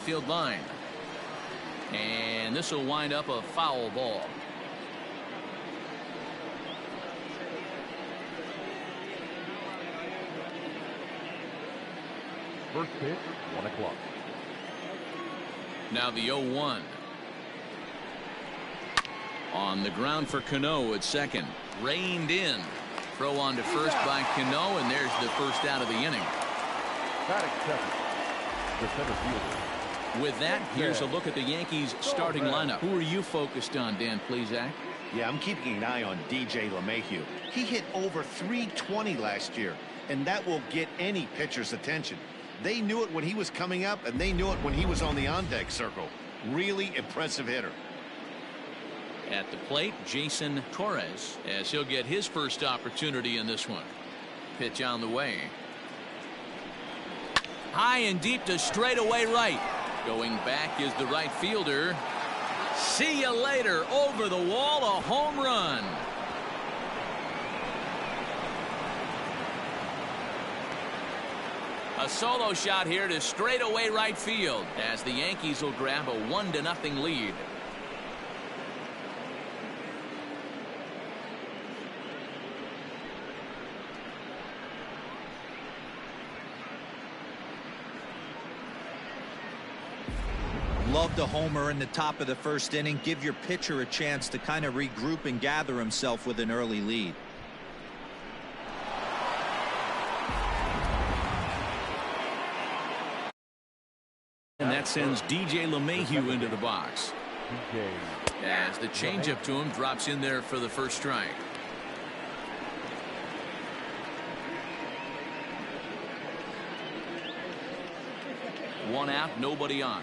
field line. And this will wind up a foul ball. First pitch, 1 o'clock. Now the 0-1. On the ground for Cano at second. Reined in. Throw on to first by Cano, and there's the first out of the inning. Batting second, the center fielder. With that, here's a look at the Yankees starting lineup. Who are you focused on, Dan Plesac? Yeah, I'm keeping an eye on DJ LeMahieu. He hit over 320 last year, and that will get any pitcher's attention. They knew it when he was coming up, and they knew it when he was on the on-deck circle. Really impressive hitter. At the plate, Jason Torres, as he'll get his first opportunity in this one. Pitch on the way. High and deep to straightaway right. Going back is the right fielder. See you later. Over the wall, a home run. A solo shot here to straightaway right field as the Yankees will grab a 1-0 lead. Love the homer in the top of the first inning. Give your pitcher a chance to kind of regroup and gather himself with an early lead. And that sends DJ LeMahieu into the box. As the changeup to him drops in there for the first strike. One out, nobody on.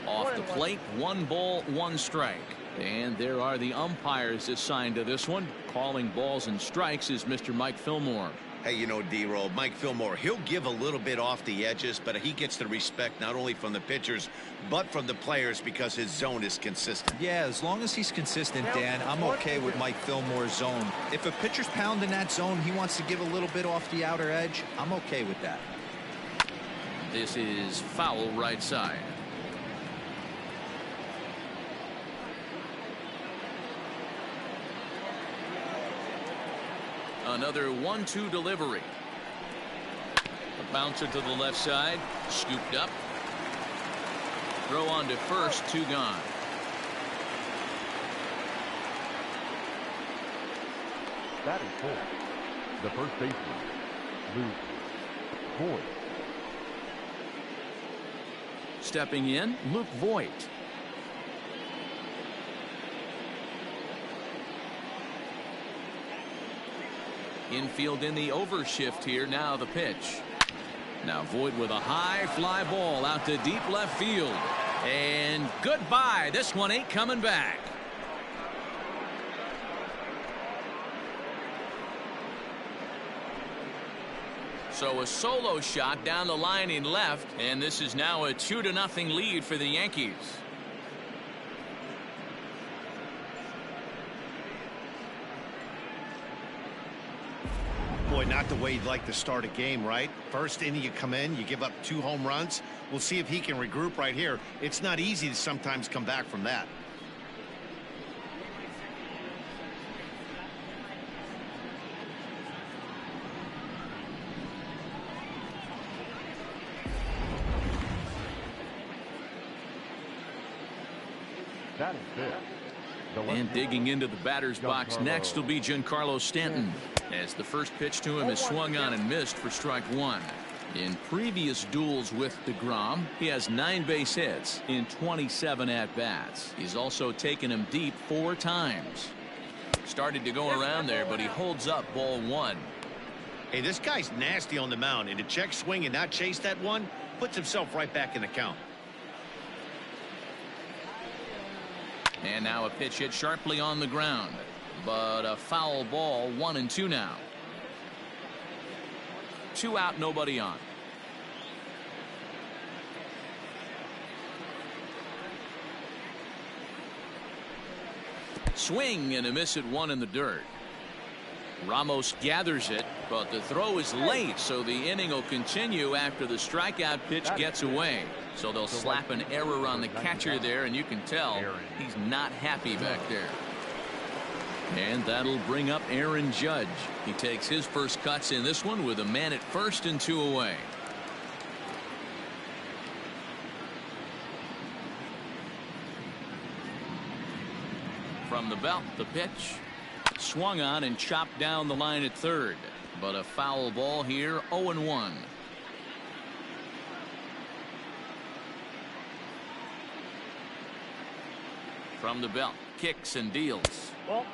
Off the plate, 1 ball, 1 strike. And there are the umpires assigned to this one. Calling balls and strikes is Mr. Mike Fillmore. Hey, you know, D-Roll, Mike Fillmore, he'll give a little bit off the edges, but he gets the respect not only from the pitchers, but from the players because his zone is consistent. Yeah, as long as he's consistent, Dan, I'm okay with Mike Fillmore's zone. If a pitcher's pounding that zone, he wants to give a little bit off the outer edge, I'm okay with that. This is foul right side. Another 1-2 delivery. A bouncer to the left side. Scooped up. Throw on to first. 2 gone. Batting fourth, the first baseman, Luke Voigt. Stepping in, Luke Voigt. Infield in the overshift here. Now the pitch. Now Voigt with a high fly ball out to deep left field. And goodbye. This one ain't coming back. So a solo shot down the line in left. And this is now a 2-0 lead for the Yankees. Boy, not the way you'd like to start a game, right? First inning, you come in, you give up 2 home runs. We'll see if he can regroup right here. It's not easy to sometimes come back from that. Batting fifth. And digging into the batter's box next will be Giancarlo Stanton, as the first pitch to him is swung on and missed for strike 1. In previous duels with DeGrom, he has 9 base hits in 27 at-bats. He's also taken him deep 4 times. Started to go around there, but he holds up ball 1. Hey, this guy's nasty on the mound, and to check swing and not chase that one puts himself right back in the count. And now a pitch hit sharply on the ground, but a foul ball. 1-2 now. 2 out, nobody on. Swing and a miss at 1 in the dirt. Ramos gathers it, but the throw is late, so the inning will continue after the strikeout pitch gets away. So they'll slap an error on the catcher there, and you can tell he's not happy back there. And that'll bring up Aaron Judge. He takes his first cuts in this one with a man at first and 2 away. From the belt, the pitch. Swung on and chopped down the line at third. But a foul ball here, 0-1. From the belt, kicks and deals. Well.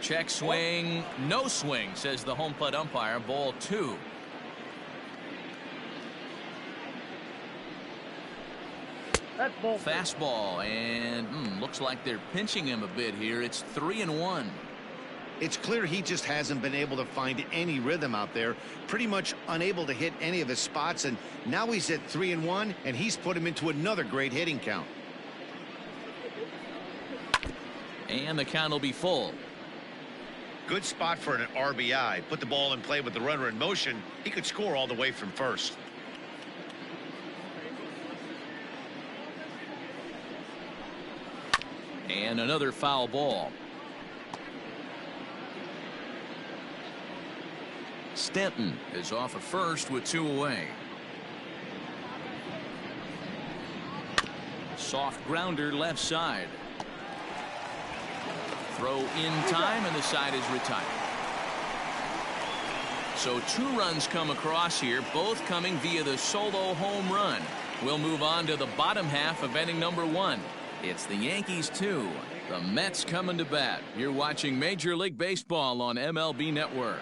Check swing, no swing, says the home plate umpire. Ball 2. That's ball. Fastball, and looks like they're pinching him a bit here. It's 3-1. It's clear he just hasn't been able to find any rhythm out there. Pretty much unable to hit any of his spots, and now he's at 3-1, and he's put him into another great hitting count. And the count will be full. Good spot for an RBI. Put the ball in play with the runner in motion. He could score all the way from first. And another foul ball. Stanton is off at first with 2 away. Soft grounder left side. Throw in time, and the side is retired. So 2 runs come across here, both coming via the solo home run. We'll move on to the bottom half of inning number 1. It's the Yankees 2. The Mets coming to bat. You're watching Major League Baseball on MLB Network.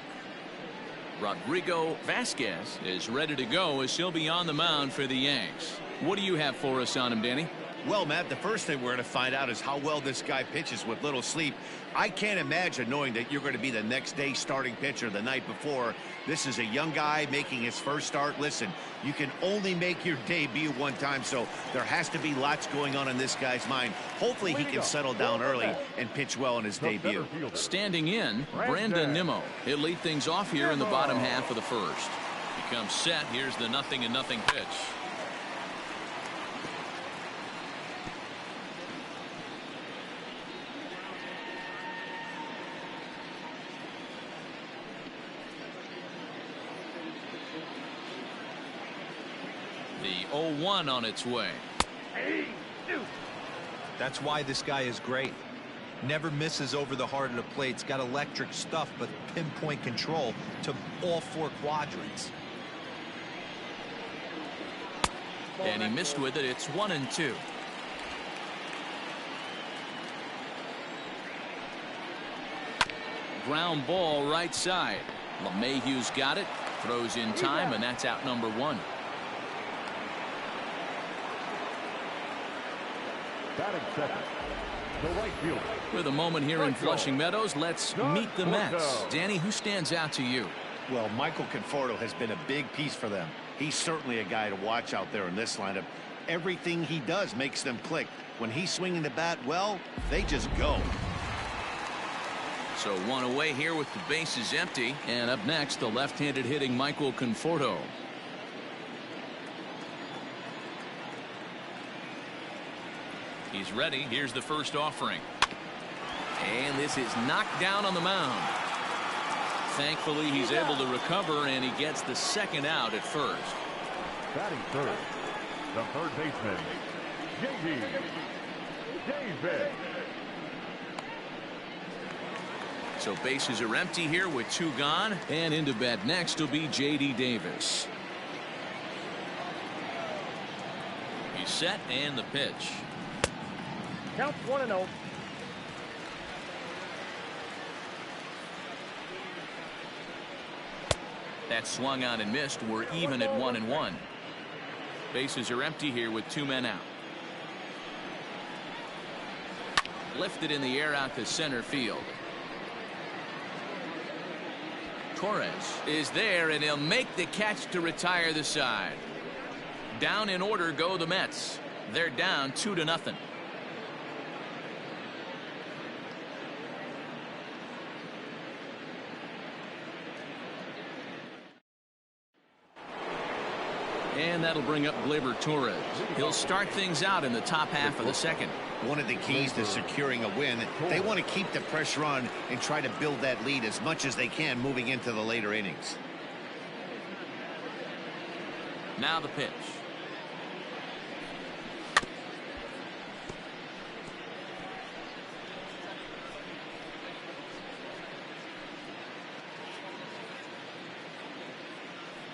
Rodrigo Vasquez is ready to go as he'll be on the mound for the Yanks. What do you have for us on him, Danny? Well, Matt, the first thing we're going to find out is how well this guy pitches with little sleep. I can't imagine knowing that you're going to be the next day starting pitcher the night before. This is a young guy making his first start. Listen, you can only make your debut one time, so there has to be lots going on in this guy's mind. Hopefully he can settle down early and pitch well in his debut. Standing in, Brandon Nimmo. He'll lead things off here in the bottom half of the first. He comes set. Here's the 0-0 pitch. The 0-1 on its way. That's why this guy is great. Never misses over the heart of the plate. It's got electric stuff, but pinpoint control to all 4 quadrants. And he missed with it. It's 1-2. Ground ball right side. LeMahieu's got it. Throws in time, and that's out number 1. Batting second, the right fielder. With a moment here in Flushing Meadows, let's meet the Mets. Danny, who stands out to you? Well, Michael Conforto has been a big piece for them. He's certainly a guy to watch out there in this lineup. Everything he does makes them click. When he's swinging the bat, well, they just go. So 1 away here with the bases empty. And up next, the left-handed hitting Michael Conforto. He's ready. Here's the first offering. And this is knocked down on the mound. Thankfully, he's able to recover, and he gets the second out at first. Batting third, the third baseman, J.D. Davis. So bases are empty here with 2 gone. And into bat next will be J.D. Davis. He's set, and the pitch. Count 1-0. That swung on and missed. We're even at 1-1. Bases are empty here with 2 men out. Lifted in the air out to center field. Torres is there, and he'll make the catch to retire the side. Down in order go the Mets. They're down 2-0. And that'll bring up Gleyber Torres. He'll start things out in the top half of the second. One of the keys to securing a win, they want to keep the pressure on and try to build that lead as much as they can moving into the later innings. Now the pitch.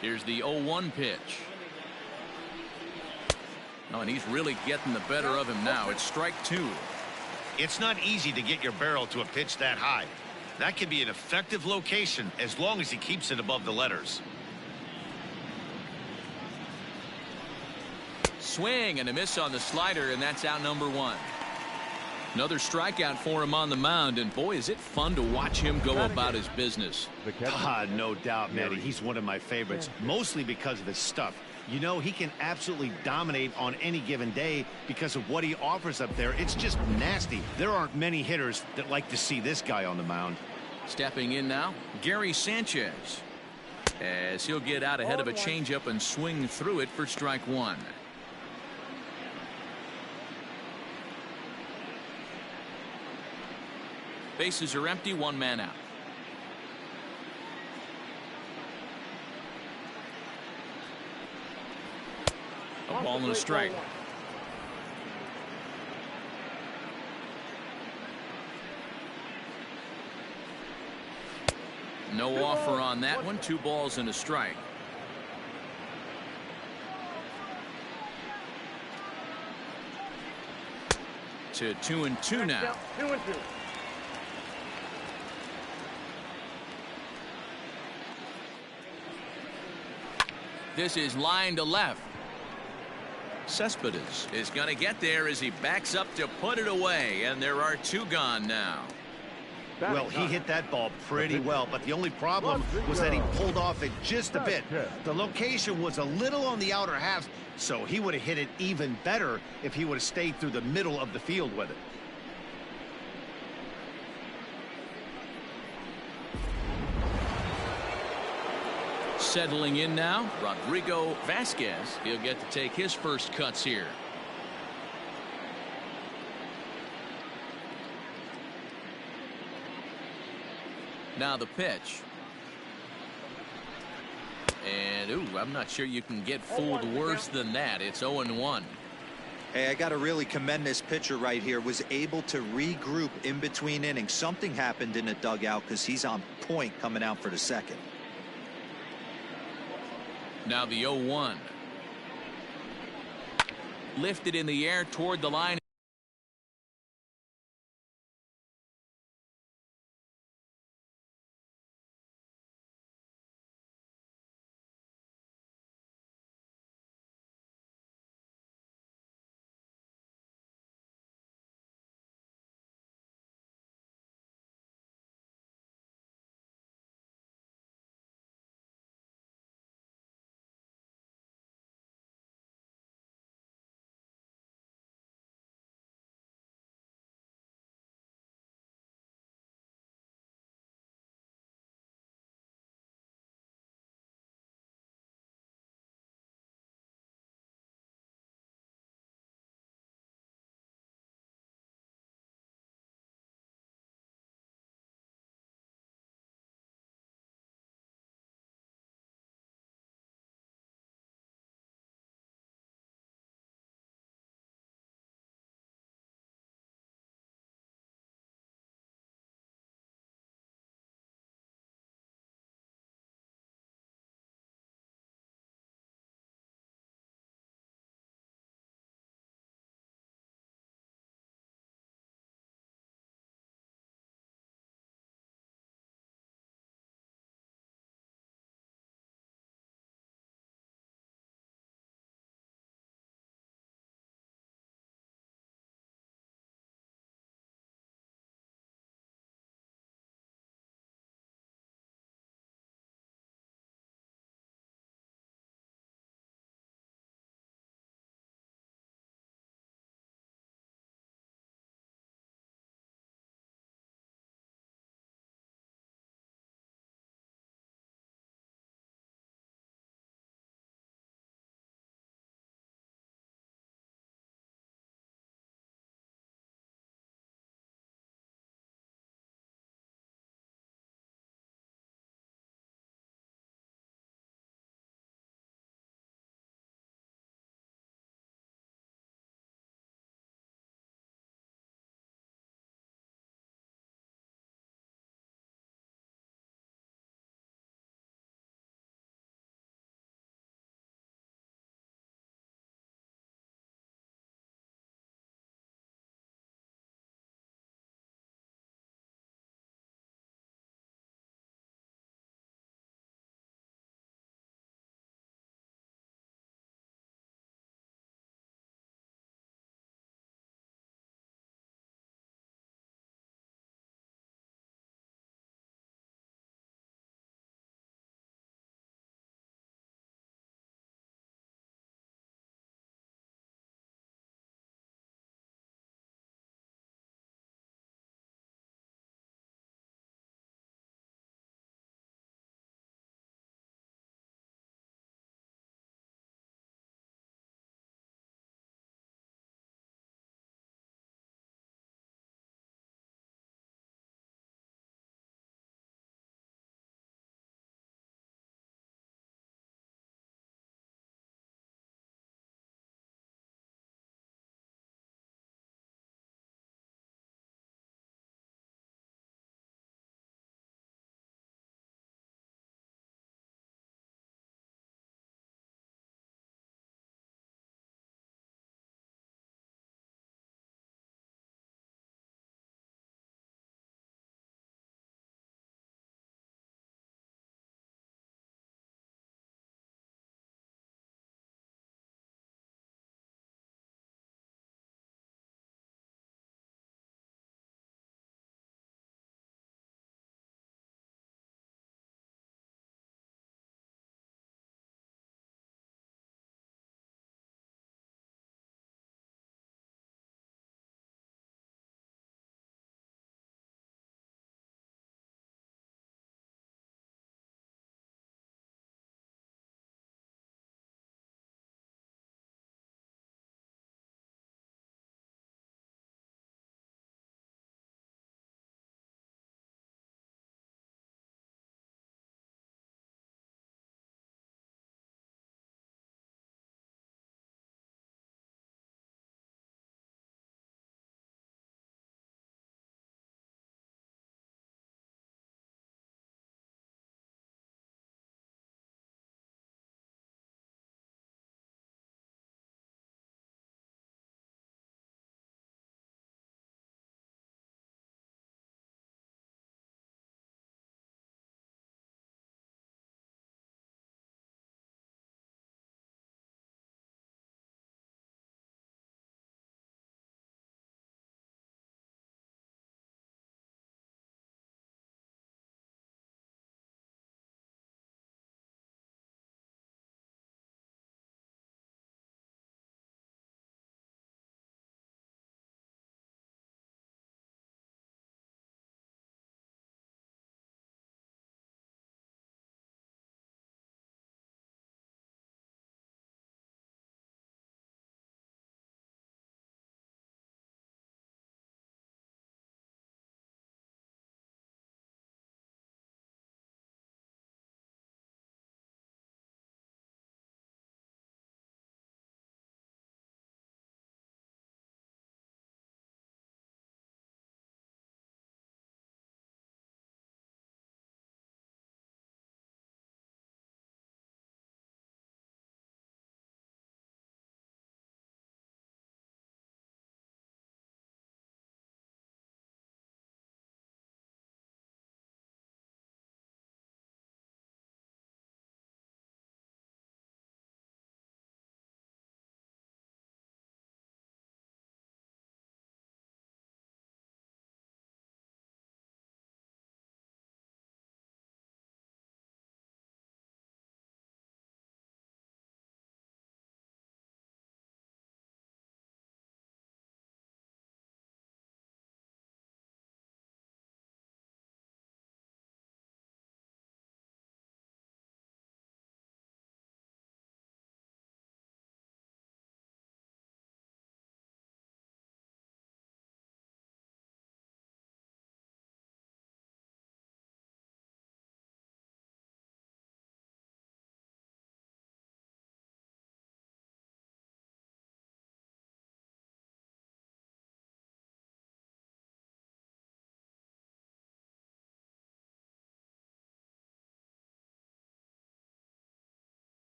Here's the 0-1 pitch. Oh, and he's really getting the better of him now. It's strike 2. It's not easy to get your barrel to a pitch that high. That can be an effective location as long as he keeps it above the letters. Swing and a miss on the slider, and that's out number 1. Another strikeout for him on the mound, and boy, is it fun to watch him go about his business. No doubt, Matty. He's one of my favorites, mostly because of his stuff. You know, he can absolutely dominate on any given day because of what he offers up there. It's just nasty. There aren't many hitters that like to see this guy on the mound. Stepping in now, Gary Sanchez, as he'll get out ahead of a changeup and swing through it for strike 1. Bases are empty, 1 man out. A ball and a strike. No offer on that one. 2 balls and a strike. To 2-2 now. 2-2. This is line to left. Cespedes is going to get there as he backs up to put it away, and there are 2 gone now. Well, he hit that ball pretty well, but the only problem was that he pulled off it just a bit. The location was a little on the outer half, so he would have hit it even better if he would have stayed through the middle of the field with it. Settling in now, Rodrigo Vasquez. He'll get to take his first cuts here. Now the pitch. And, ooh, I'm not sure you can get fooled worse than that. It's 0-1. Hey, I got to really commend this pitcher right here. Was able to regroup in between innings. Something happened in the dugout because he's on point coming out for the second. Now the 0-1. Lifted in the air toward the line.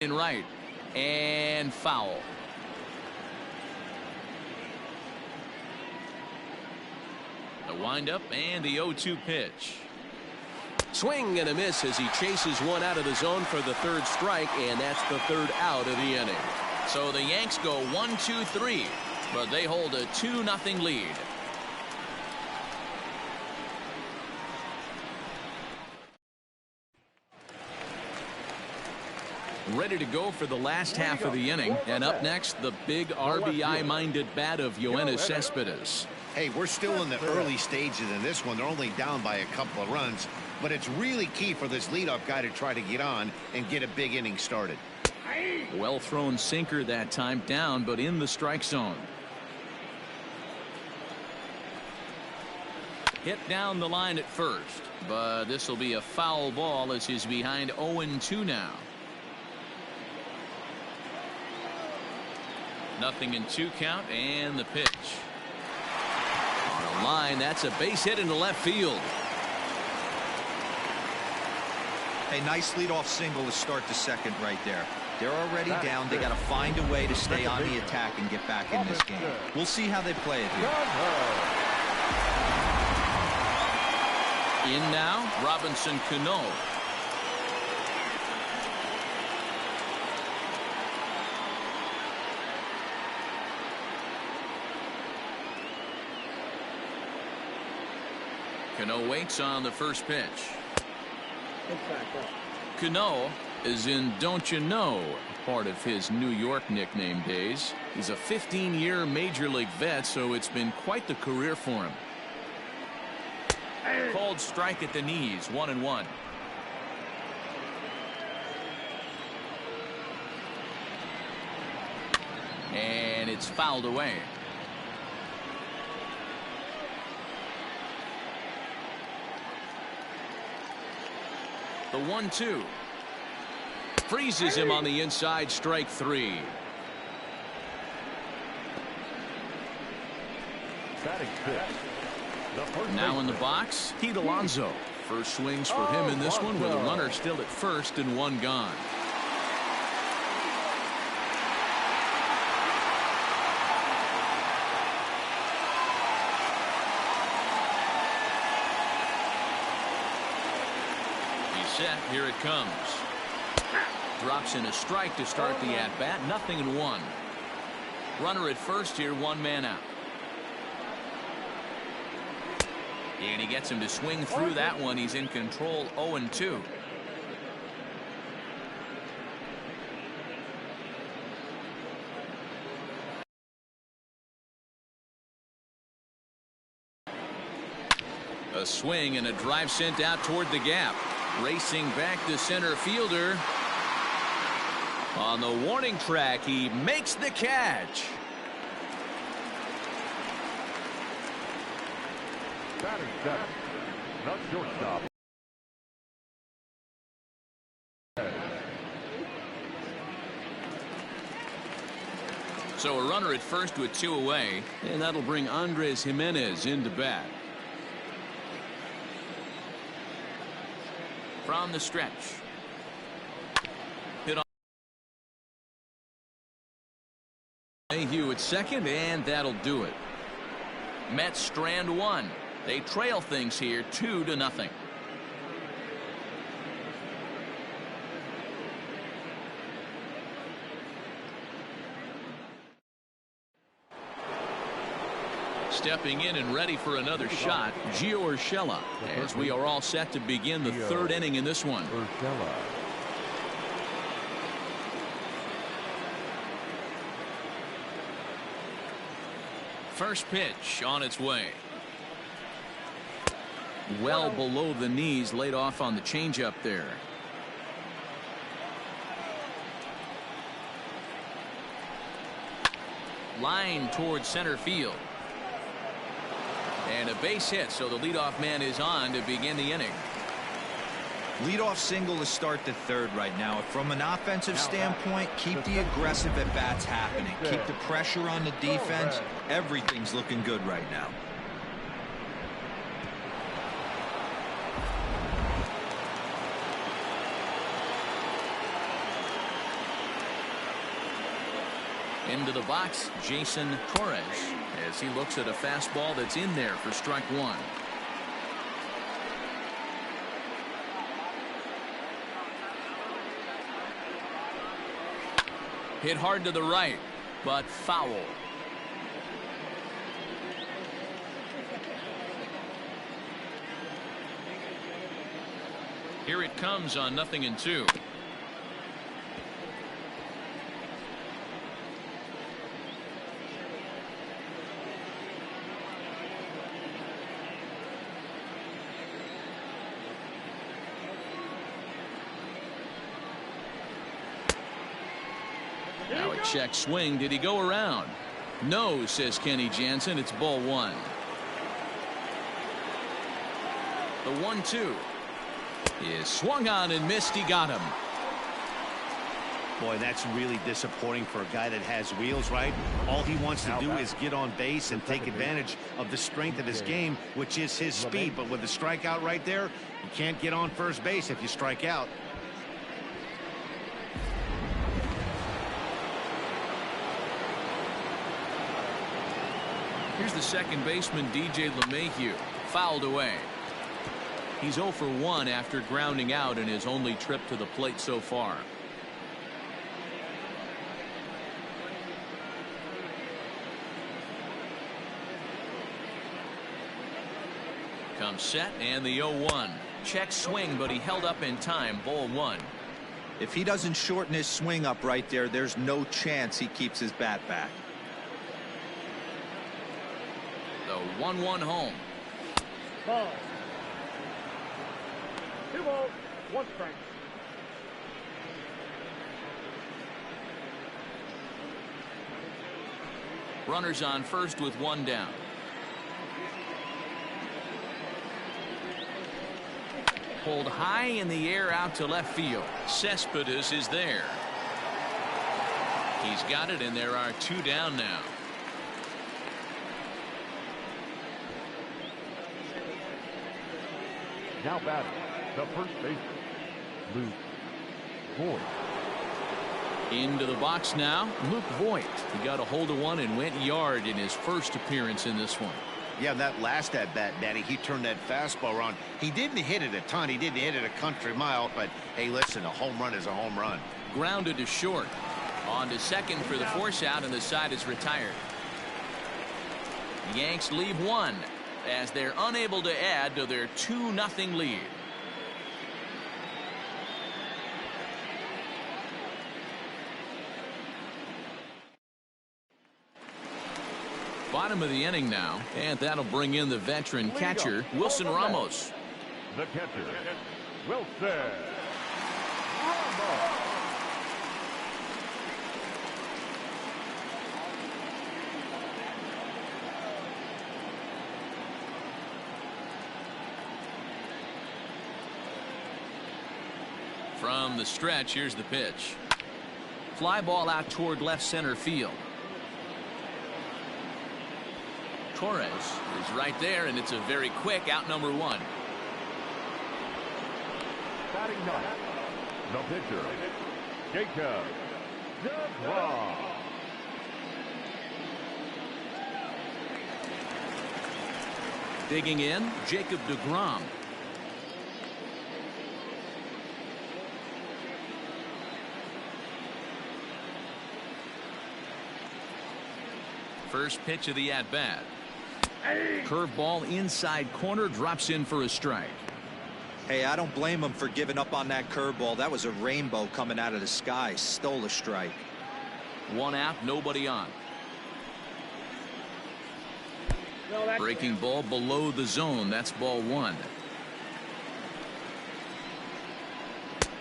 in right. And foul. The windup and the 0-2 pitch. Swing and a miss as he chases one out of the zone for the third strike, and that's the third out of the inning. So the Yanks go 1-2-3, but they hold a 2-0 lead. Ready to go for the last half of the inning, and up next, the big RBI-minded bat of Yoenis Cespedes. Hey, we're still in the early stages in this one. They're only down by a couple of runs, but it's really key for this leadoff guy to try to get on and get a big inning started. Well thrown sinker that time, down but in the strike zone. Hit down the line at first, but this will be a foul ball as he's behind 0-2 now. 0-2 count, and the pitch. On the line, that's a base hit into left field. A nice leadoff single to start the second right there. They're already down. They got to find a way to stay on the attack and get back in this game. We'll see how they play it here. In now, Robinson Cano. Cano waits on the first pitch. Cano is in Don't You Know, part of his New York nickname days. He's a 15-year major league vet, so it's been quite the career for him. Called strike at the knees, 1-1. And it's fouled away. The 1-2. Freezes him on the inside, strike 3. Now in the box, Pete Alonso. First swings for him in this one with a runner still at first and one gone. He's set. Here it comes. Drops in a strike to start the at-bat. 0-1. Runner at first here, one man out. And he gets him to swing through that one. He's in control, 0-2. A swing and a drive sent out toward the gap. Racing back to center fielder. On the warning track, he makes the catch. Batting seven, not shortstop. So a runner at first with two away, and that'll bring Andres Jimenez into bat. From the stretch. Hit on Mayhew at second, and that'll do it. Mets strand one. They trail things here 2-0. Stepping in and ready for another shot, Gio Urshela, as we are all set to begin the third inning in this one. First pitch on its way. Well below the knees, laid off on the changeup there. Line towards center field. And a base hit, so the leadoff man is on to begin the inning. Leadoff single to start the third right now. From an offensive standpoint, keep the aggressive at-bats happening. Keep the pressure on the defense. Everything's looking good right now. Into the box, Jason Torres, as he looks at a fastball that's in there for strike one. Hit hard to the right, but foul. Here it comes on 0-2. Now a check swing. Did he go around? No, says Kenny Jansen. It's ball one. The 1-2 is swung on and missed. He got him. Boy, that's really disappointing for a guy that has wheels, right? All he wants to do is get on base and take advantage of the strength of his game, which is his speed. But with the strikeout right there, you can't get on first base if you strike out. Here's the second baseman, DJ LeMahieu, fouled away. He's 0 for 1 after grounding out in his only trip to the plate so far. Comes set and the 0-1. Check swing, but he held up in time. Ball one. If he doesn't shorten his swing up right there, there's no chance he keeps his bat back. The 1-1 home. Ball. 2 balls, 1 strike. Runners on first with 1 down. Pulled high in the air out to left field. Cespedes is there. He's got it, and there are 2 down now. Now batting, the first baseman, Luke Voigt. Into the box now, Luke Voigt. He got a hold of one and went yard in his first appearance in this one. Yeah, that last at-bat, Daddy, he turned that fastball around. He didn't hit it a ton. He didn't hit it a country mile. But, hey, listen, a home run is a home run. Grounded to short. On to second for the force out, and the side is retired. The Yanks leave 1 as they're unable to add to their 2-0 lead. Bottom of the inning now, and that'll bring in the veteran catcher, Wilson Ramos. The catcher, Wilson Ramos. From the stretch, here's the pitch. Fly ball out toward left center field. Torres is right there, and it's a very quick out number 1. Batting ninth, the pitcher, Jacob DeGrom. Digging in, Jacob DeGrom. First pitch of the at-bat. Curveball inside corner, drops in for a strike. Hey, I don't blame him for giving up on that curveball. That was a rainbow coming out of the sky. Stole a strike. 1 out, nobody on. Breaking ball below the zone. That's ball 1.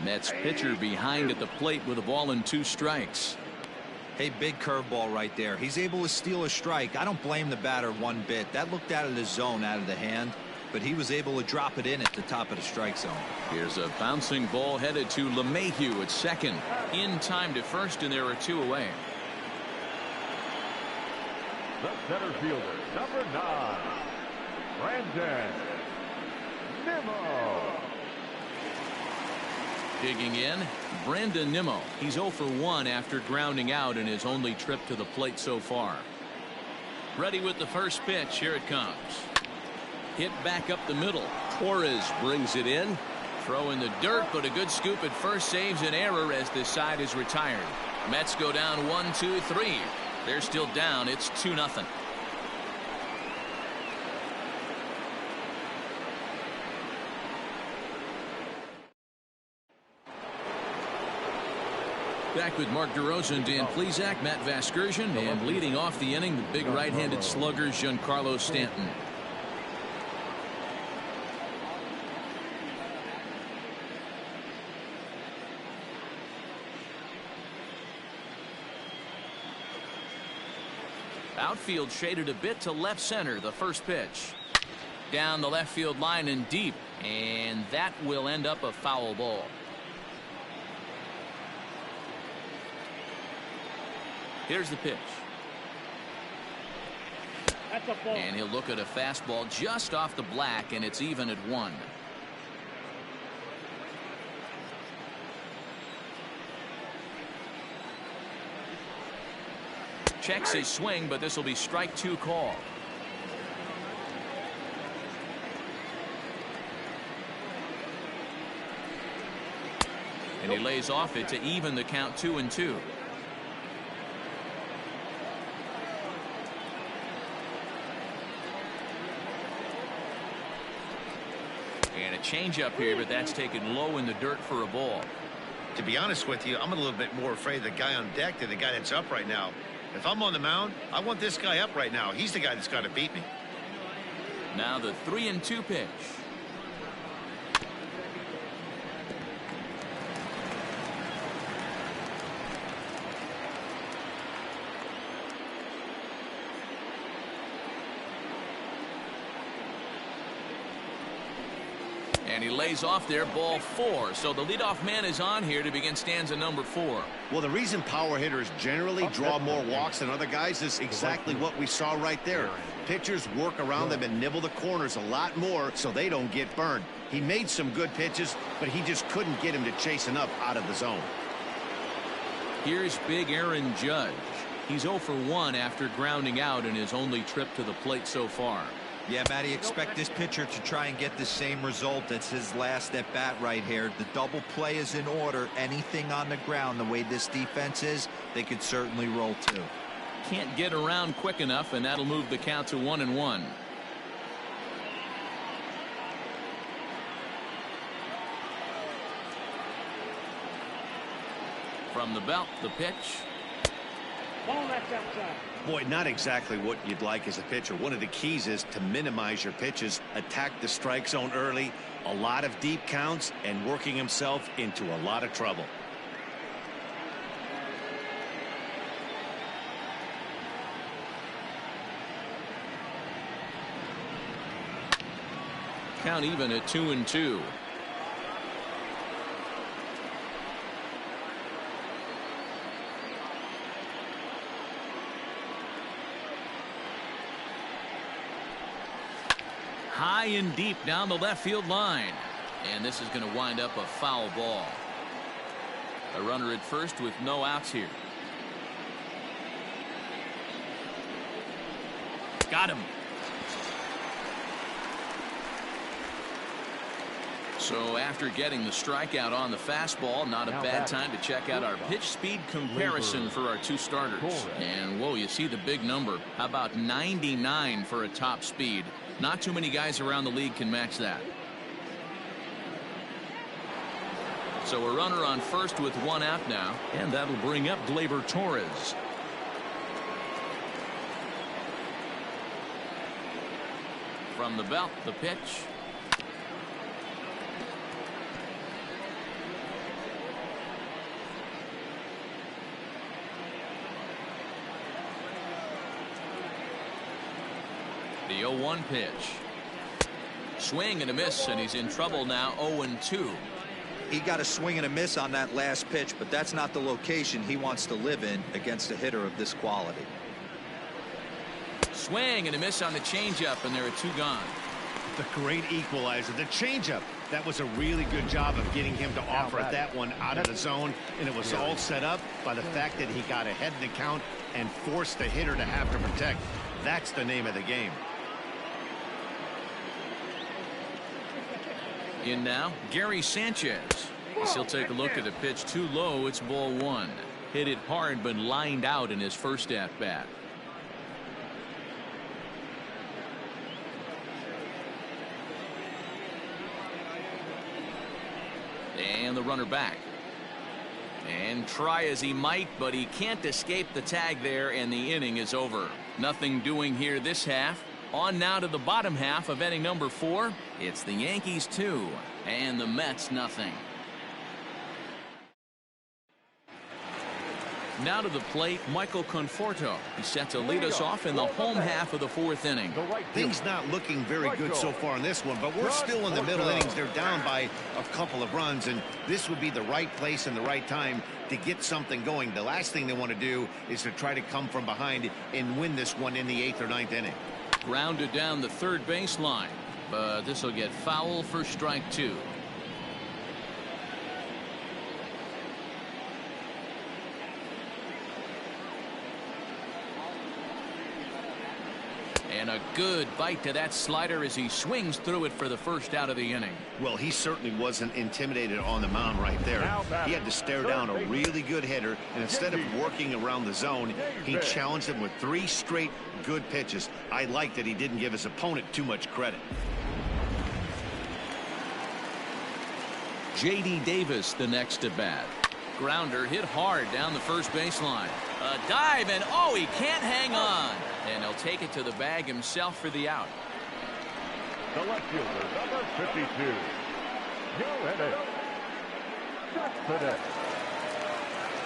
Mets pitcher behind at the plate with a ball and 2 strikes. Hey, big curveball right there. He's able to steal a strike. I don't blame the batter one bit. That looked out of the zone, out of the hand, but he was able to drop it in at the top of the strike zone. Here's a bouncing ball headed to LeMahieu at second. In time to first, and there are 2 away. The center fielder, number 9, Brandon Nimmo. Digging in, Brandon Nimmo. He's 0 for 1 after grounding out in his only trip to the plate so far. Ready with the first pitch. Here it comes. Hit back up the middle. Torres brings it in. Throw in the dirt, but a good scoop at first saves an error as this side is retired. Mets go down 1, 2, 3. They're still down. It's 2-0. Back with Mark DeRosa, Dan Plesac, Matt Vasgersian, and leading off the inning, the big right-handed slugger, Giancarlo Stanton. Outfield shaded a bit to left center. The first pitch. Down the left field line and deep. And that will end up a foul ball. Here's the pitch. That's a ball. And he'll look at a fastball just off the black, and it's even at 1. Checks his swing, but this will be strike 2 call. And he lays off it to even the count 2-2. And a changeup here, but that's taken low in the dirt for a ball. To be honest with you, I'm a little bit more afraid of the guy on deck than the guy that's up right now. If I'm on the mound, I want this guy up right now. He's the guy that's got to beat me. Now the 3-2 pitch. And he lays off there, ball 4. So the leadoff man is on here to begin stanza number 4. Well, the reason power hitters generally draw more walks than other guys is exactly what we saw right there. Pitchers work around them and nibble the corners a lot more so they don't get burned. He made some good pitches, but he just couldn't get him to chase enough out of the zone. Here's big Aaron Judge. He's 0 for 1 after grounding out in his only trip to the plate so far. Yeah, Matty, expect this pitcher to try and get the same result. It's his last at bat right here. The double play is in order. Anything on the ground, the way this defense is, they could certainly roll too. Can't get around quick enough, and that'll move the count to 1-1. From the belt, the pitch. Ball, that's outside. Boy, not exactly what you'd like as a pitcher. One of the keys is to minimize your pitches, attack the strike zone early, a lot of deep counts, and working himself into a lot of trouble. Count even at 2-2. High and deep down the left field line. And this is going to wind up a foul ball. A runner at first with no outs here. Got him. So after getting the strikeout on the fastball, not a bad time to check out our pitch speed comparison for our 2 starters. And whoa, you see the big number. How about 99 for a top speed? Not too many guys around the league can match that. So a runner on first with 1 out now, and that'll bring up Gleyber Torres. From the belt, the pitch. The 0-1 pitch. Swing and a miss, and he's in trouble now. 0-2. He got a swing and a miss on that last pitch, but that's not the location he wants to live in against a hitter of this quality. Swing and a miss on the changeup, and there are 2 gone. The great equalizer, the changeup. That was a really good job of getting him to offer that one out of the zone, and it was all set up by the fact that he got ahead in the count and forced the hitter to have to protect. That's the name of the game. In now, Gary Sanchez. He'll take a look at the pitch too low. It's ball one. Hit it hard, but lined out in his first at bat. And the runner back. And try as he might, but he can't escape the tag there, and the inning is over. Nothing doing here this half. On now to the bottom half of inning number 4. It's the Yankees 2 and the Mets nothing. Now to the plate, Michael Conforto. He's set to lead us off in the home half of the 4th inning. Things not looking very good so far in this one, but we're still in the middle innings. They're down by a couple of runs, and this would be the right place and the right time to get something going. The last thing they want to do is to try to come from behind and win this one in the 8th or 9th inning. Grounded down the third baseline, but this will get foul for strike 2. And a good bite to that slider as he swings through it for the first out of the inning. Well, he certainly wasn't intimidated on the mound right there. He had to stare down a really good hitter, and instead of working around the zone, he challenged him with 3 straight good pitches. I like that he didn't give his opponent too much credit. J.D. Davis the next to bat. Grounder hit hard down the first baseline. A dive, and oh, he can't hang on. And he'll take it to the bag himself for the out. The left fielder, number 52.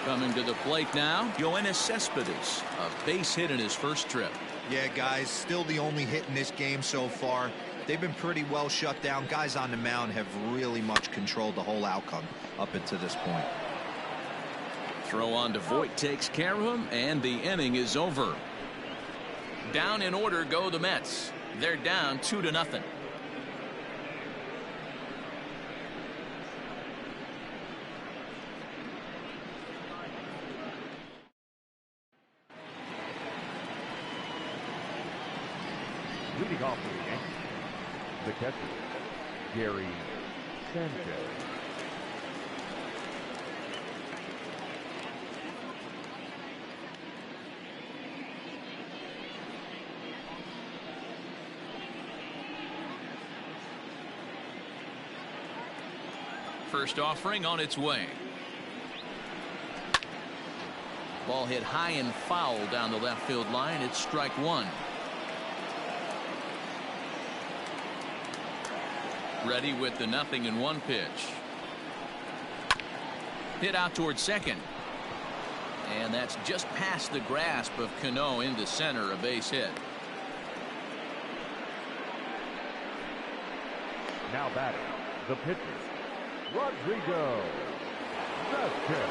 Coming to the plate now, Yoenis Cespedes. A base hit in his first trip. Yeah, guys, still the only hit in this game so far. They've been pretty well shut down. Guys on the mound have really much controlled the whole outcome up until this point. Throw on to Voit takes care of him, and the inning is over. Down in order go the Mets. They're down 2-0. Leading off for the Yankees, the catcher, Gary Sanchez. First offering on its way. Ball hit high and foul down the left field line. It's strike 1. Ready with the 0-1 pitch. Hit out towards second. And that's just past the grasp of Cano into center, a base hit. Now batting, the pitcher, Rodrigo Vasquez.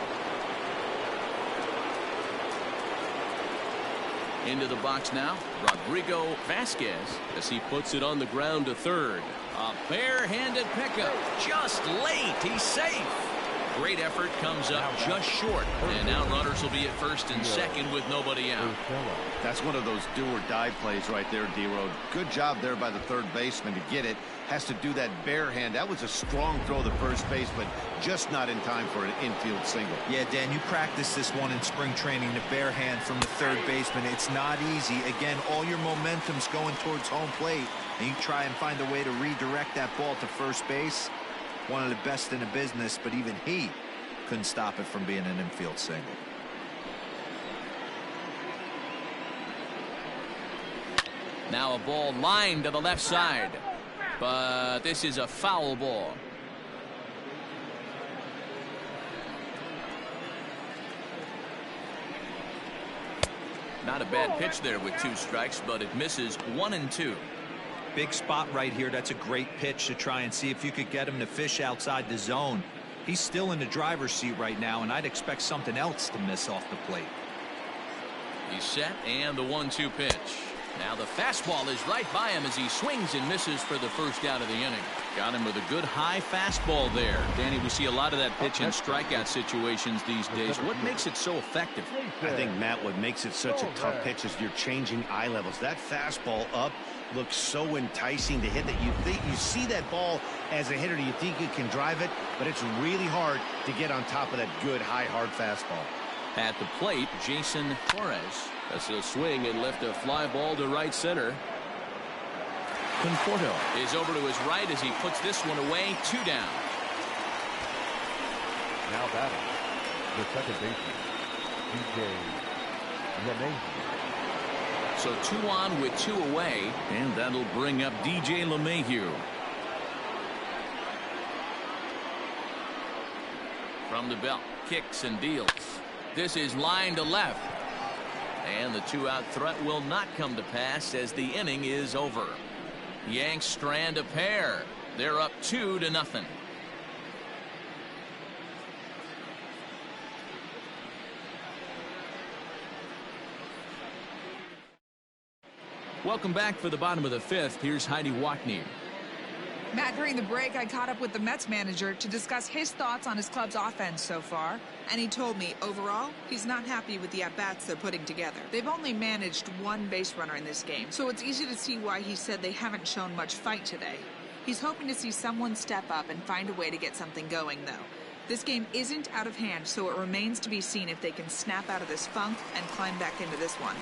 Into the box now, Rodrigo Vasquez, as he puts it on the ground to third. A bare-handed pickup, just late. He's safe. Great effort, comes up just short, and now runners will be at first and second with nobody out. That's one of those do-or-die plays right there, D-Road. Good job there by the third baseman to get it. Has to do that bare hand. That was a strong throw to first base, but just not in time for an infield single. Yeah, Dan, you practiced this one in spring training, the bare hand from the third baseman. It's not easy. Again, all your momentum's going towards home plate, and you try and find a way to redirect that ball to first base. One of the best in the business, but even he couldn't stop it from being an infield single. Now a ball lined to the left side, but this is a foul ball. Not a bad pitch there with 2 strikes, but it misses 1 and 2. Big spot right here. That's a great pitch to try and see if you could get him to fish outside the zone. He's still in the driver's seat right now, and I'd expect something else to miss off the plate. He's set, and the 1-2 pitch. Now the fastball is right by him as he swings and misses for the first out of the inning. Got him with a good high fastball there. Danny, we see a lot of that pitch in strikeout situations these days. What makes it so effective? I think, Matt, what makes it such a tough pitch is you're changing eye levels. That fastball up looks so enticing to hit that you see that ball as a hitter, you think you can drive it, but it's really hard to get on top of that good high hard fastball. At the plate, Jason Torres. That's a swing and lift a fly ball to right center. Conforto is over to his right as he puts this one away. 2 down. Now batting, the second baseman, DJ LeMahieu. So 2 on with 2 away, and that'll bring up DJ LeMahieu. From the belt, kicks and deals. This is line to left. And the 2-out threat will not come to pass as the inning is over. Yanks strand a pair. They're up 2-0. Welcome back for the bottom of the 5th. Here's Heidi Wackney. Matt, during the break, I caught up with the Mets manager to discuss his thoughts on his club's offense so far. And he told me, overall, he's not happy with the at-bats they're putting together. They've only managed 1 base runner in this game, so it's easy to see why he said they haven't shown much fight today. He's hoping to see someone step up and find a way to get something going, though. This game isn't out of hand, so it remains to be seen if they can snap out of this funk and climb back into this one.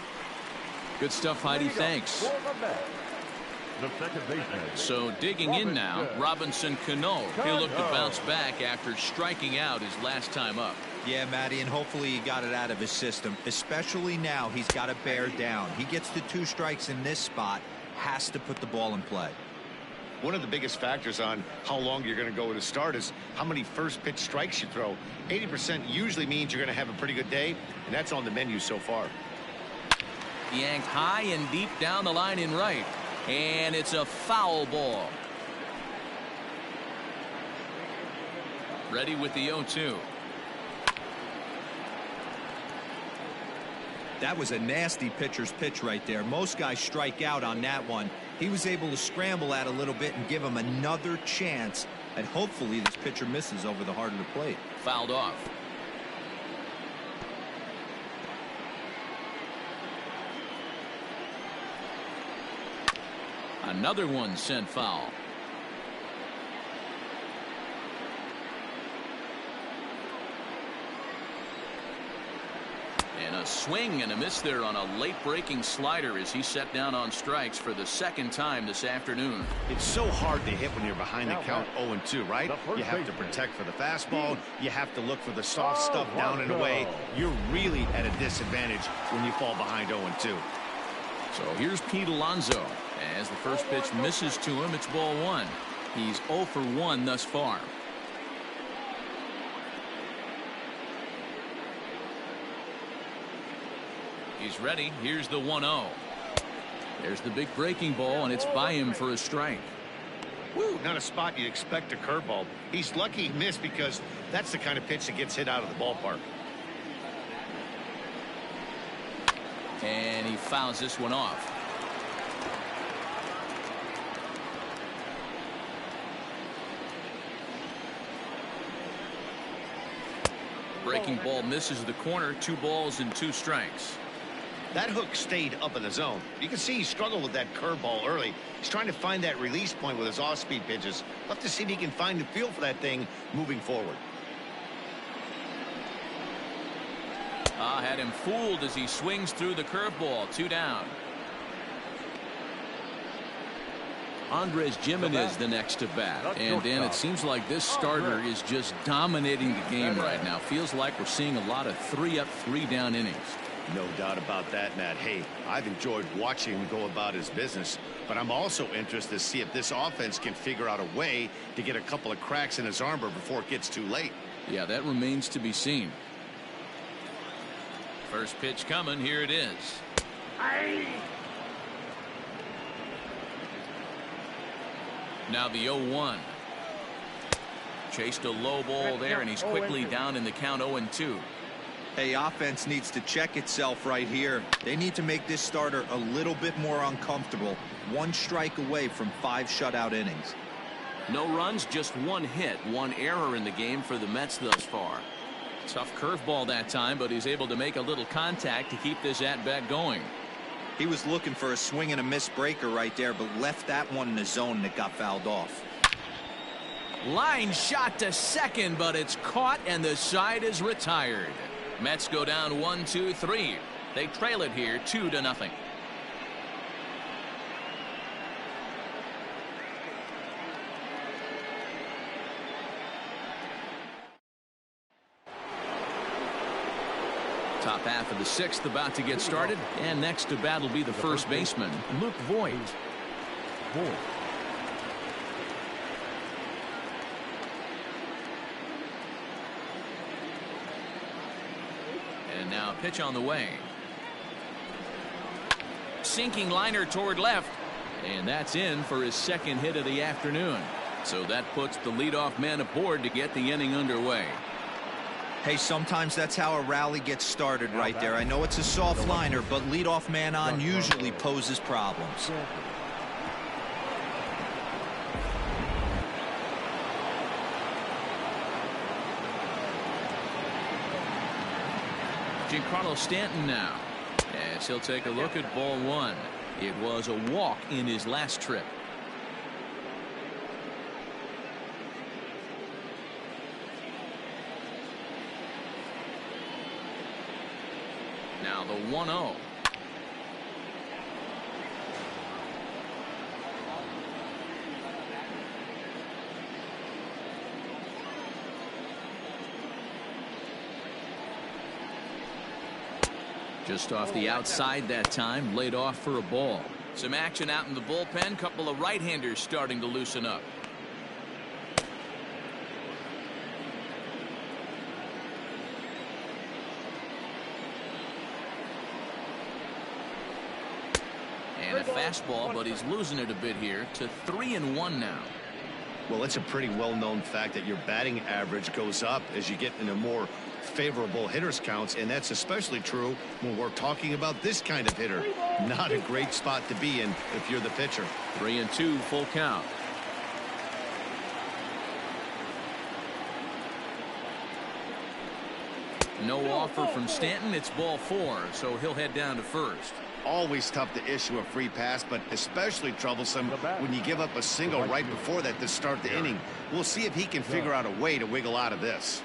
Good stuff, Heidi. Thanks. The second baseman. So digging in now, Robinson Cano. He'll look to bounce back after striking out his last time up. Yeah, Matty, and hopefully he got it out of his system. Especially now, he's got to bear down. He gets the 2 strikes in this spot, has to put the ball in play. One of the biggest factors on how long you're going to go to start is how many first pitch strikes you throw. 80% usually means you're going to have a pretty good day, and that's on the menu so far. Yanked high and deep down the line in right. And it's a foul ball. Ready with the 0-2. That was a nasty pitcher's pitch right there. Most guys strike out on that one. He was able to scramble at a little bit and give him another chance. And hopefully this pitcher misses over the heart of the plate. Fouled off. Another one sent foul. And a swing and a miss there on a late breaking slider as he set down on strikes for the 2nd time this afternoon. It's so hard to hit when you're behind the count 0-2, right? You have to protect for the fastball. You have to look for the soft stuff down and away. You're really at a disadvantage when you fall behind 0-2. So here's Pete Alonso. As the first pitch misses to him, it's ball 1. He's 0 for 1 thus far. He's ready. Here's the 1-0. There's the big breaking ball, and it's by him for a strike. Woo, not a spot you'd expect a curveball. He's lucky he missed because that's the kind of pitch that gets hit out of the ballpark. And he fouls this one off. Breaking ball misses the corner. 2 balls and 2 strikes. That hook stayed up in the zone. You can see he struggled with that curveball early. He's trying to find that release point with his off-speed pitches. Love to see if he can find the feel for that thing moving forward. Had him fooled as he swings through the curveball. 2 down. Andres Gimenez the next to bat. And Dan, it seems like this starter is just dominating the game right now. Feels like we're seeing a lot of 3-up, 3-down innings. No doubt about that, Matt. Hey, I've enjoyed watching him go about his business, but I'm also interested to see if this offense can figure out a way to get a couple of cracks in his armor before it gets too late. Yeah, that remains to be seen. First pitch coming. Here it is. Now the 0-1. Chased a low ball there, and he's quickly down in the count 0-2. Hey, offense needs to check itself right here. They need to make this starter a little bit more uncomfortable. 1 strike away from 5 shutout innings. No runs, just 1 hit, 1 error in the game for the Mets thus far. Tough curveball that time, but he's able to make a little contact to keep this at-bat going. He was looking for a swing and a miss breaker right there, but left that one in the zone that got fouled off. Line shot to second, but it's caught and the side is retired. Mets go down 1-2-3. They trail it here 2-0. Top half of the 6th about to get started, and next to bat will be the first baseman, Luke Voigt. And now pitch on the way. Sinking liner toward left, and that's in for his 2nd hit of the afternoon. So that puts the leadoff man aboard to get the inning underway. Hey, sometimes that's how a rally gets started right there. I know it's a soft liner, but leadoff man on usually poses problems. Giancarlo Stanton now, as he'll take a look at ball 1. It was a walk in his last trip. Now the 1-0. Just off the outside that time, laid off for a ball. Some action out in the bullpen. Couple of right-handers starting to loosen up. And a fastball, but he's losing it a bit here to 3-1 now. Well, it's a pretty well-known fact that your batting average goes up as you get into more favorable hitters counts, and that's especially true when we're talking about this kind of hitter. Not a great spot to be in if you're the pitcher. 3-2, full count. No offer from Stanton. It's ball 4, so he'll head down to first. Always tough to issue a free pass, but especially troublesome when you give up a single right before that to start the inning. We'll see if he can figure out a way to wiggle out of this.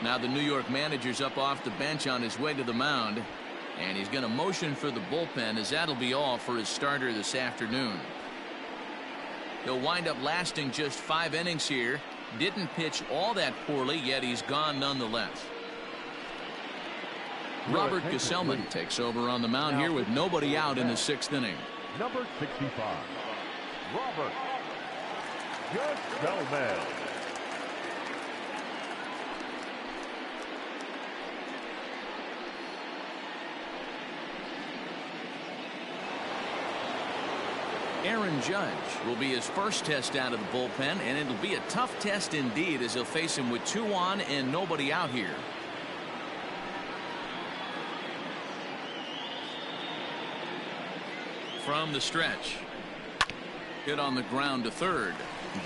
Now the New York manager's up off the bench on his way to the mound, and he's going to motion for the bullpen, as that'll be all for his starter this afternoon. He'll wind up lasting just 5 innings here. Didn't pitch all that poorly, yet he's gone nonetheless. Robert Gesellman takes over on the mound here with nobody out in the 6th inning. Number 65, Robert Gesellman. Aaron Judge will be his first test out of the bullpen, and it'll be a tough test indeed, as he'll face him with 2 on and nobody out here. From the stretch, hit on the ground to third.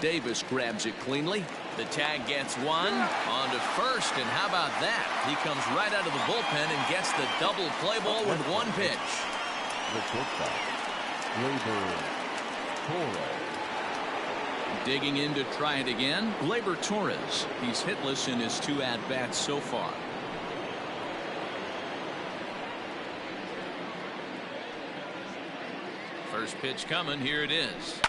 Davis grabs it cleanly. The tag gets 1 on to first, and how about that? He comes right out of the bullpen and gets the double play ball with 1 pitch. Digging in to try it again, Gleyber Torres. He's hitless in his 2 at-bats so far. First pitch coming, here it is.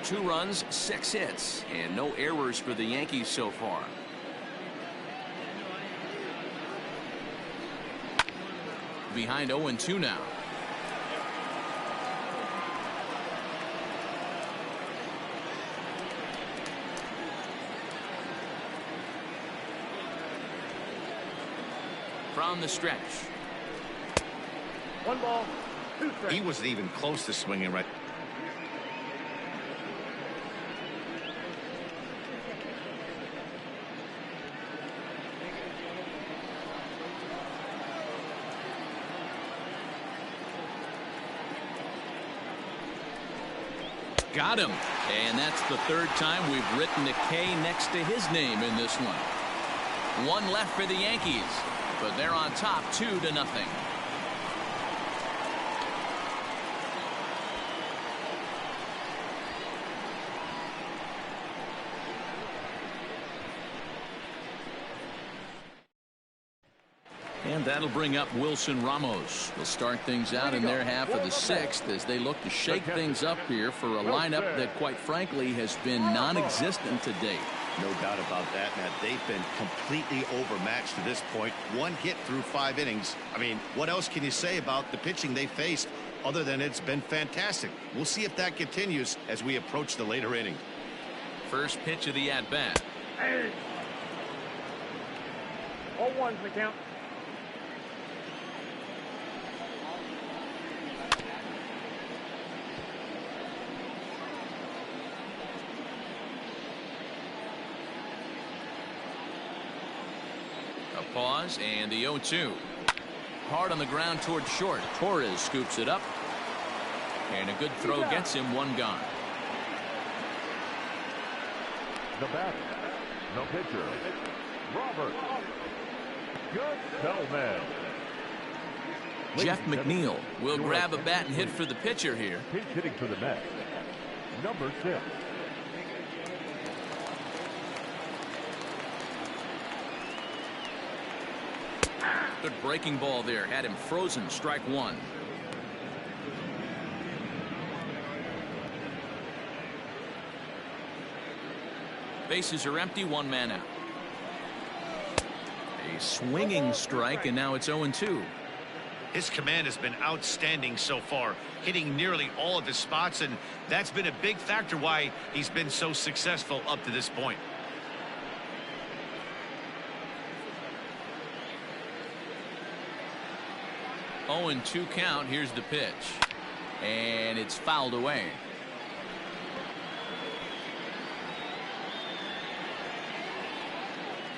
Two runs, 6 hits, and no errors for the Yankees so far. Behind 0-2 now. from the stretch. 1 ball, 2 strikes. He wasn't even close to swinging right. Got him. And that's the 3rd time we've written a K next to his name in this one. 1 left for the Yankees, but they're on top 2-0. And that'll bring up Wilson Ramos. They'll start things out in their half of the 6th as they look to shake things up here for a lineup that, quite frankly, has been non-existent to date. No doubt about that, Matt. They've been completely overmatched to this point. 1 hit through 5 innings. I mean, what else can you say about the pitching they faced other than it's been fantastic? We'll see if that continues as we approach the later inning. First pitch of the at-bat. Hey. 0-1's the count. Pause and the 0-2. Hard on the ground toward short. Torres scoops it up. And a good throw gets him 1 gone. The batter, the pitcher, Robert. Good gentleman. Jeff McNeil will grab a bat and hit for the pitcher here. Pinch hitting for the Mets. Number 6. Good breaking ball there. Had him frozen. Strike 1. Bases are empty. 1 man out. A swinging strike, and now it's 0-2. His command has been outstanding so far, hitting nearly all of his spots, and that's been a big factor why he's been so successful up to this point. Oh, 0-2 count. Here's the pitch. And it's fouled away.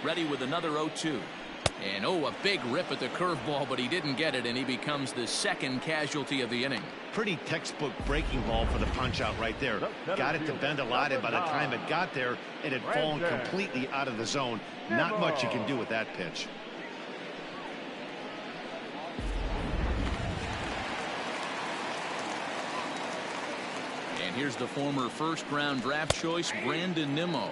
Ready with another 0-2. And a big rip at the curveball, but he didn't get it, and he becomes the 2nd casualty of the inning. Pretty textbook breaking ball for the punch out right there. Got it to bend a lot, and by the time it got there, it had fallen completely out of the zone. Not much you can do with that pitch. And here's the former 1st-round draft choice, Brandon Nimmo.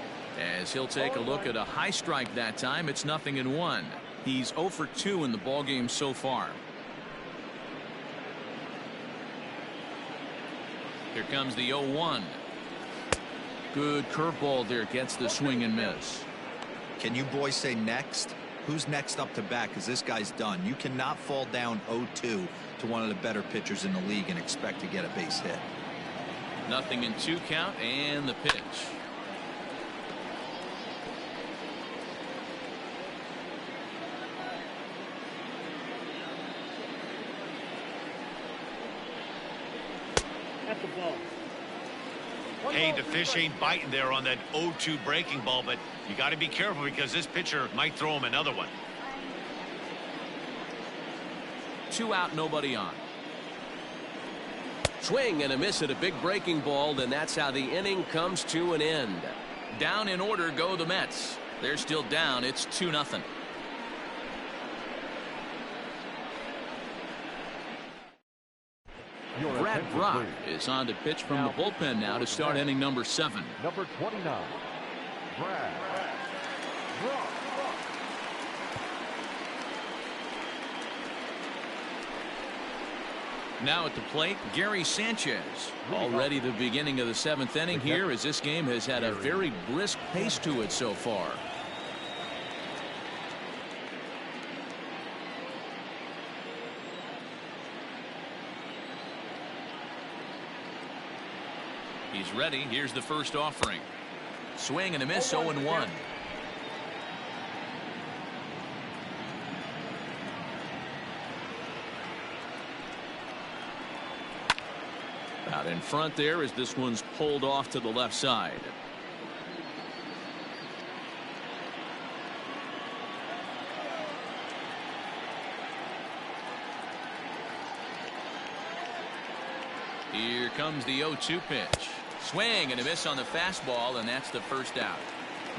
As he'll take a look at a high strike that time, it's 0-1. He's 0 for 2 in the ballgame so far. Here comes the 0-1. Good curveball there, gets the swing and miss. Can you boys say next? Who's next up to bat? Because this guy's done. You cannot fall down 0-2 to one of the better pitchers in the league and expect to get a base hit. 0-2 count, and the pitch. At the ball. Hey, the fish ain't biting there on that 0-2 breaking ball, but you got to be careful because this pitcher might throw him another one. 2 out, nobody on. Swing and a miss at a big breaking ball, and that's how the inning comes to an end. Down in order go the Mets. They're still down. It's 2-0. Brad Brock is on to pitch from the bullpen now to start inning number 7. Number 29, Brad Brock. Now at the plate, Gary Sanchez. Already the beginning of the 7th inning here, as this game has had a very brisk pace to it so far. He's ready. Here's the first offering. Swing and a miss, 0-1. Out in front there as this one's pulled off to the left side. Here comes the 0-2 pitch. Swing and a miss on the fastball, and that's the first out.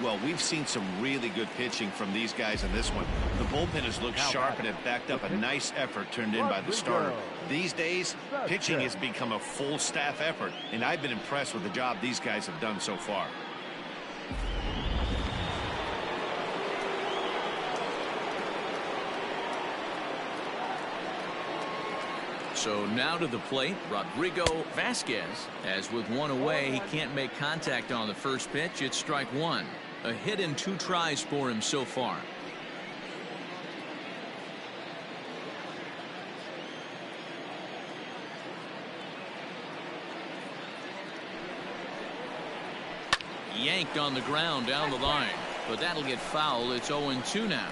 Well, we've seen some really good pitching from these guys in this one. The bullpen has looked sharp and have backed up a nice effort turned in by the starter. These days, pitching has become a full staff effort, and I've been impressed with the job these guys have done so far. So now to the plate, Rodrigo Vasquez. As with one away, he can't make contact on the first pitch. It's strike one. A hit in 2 tries for him so far. Yanked on the ground down the line, but that'll get foul. It's 0-2 now.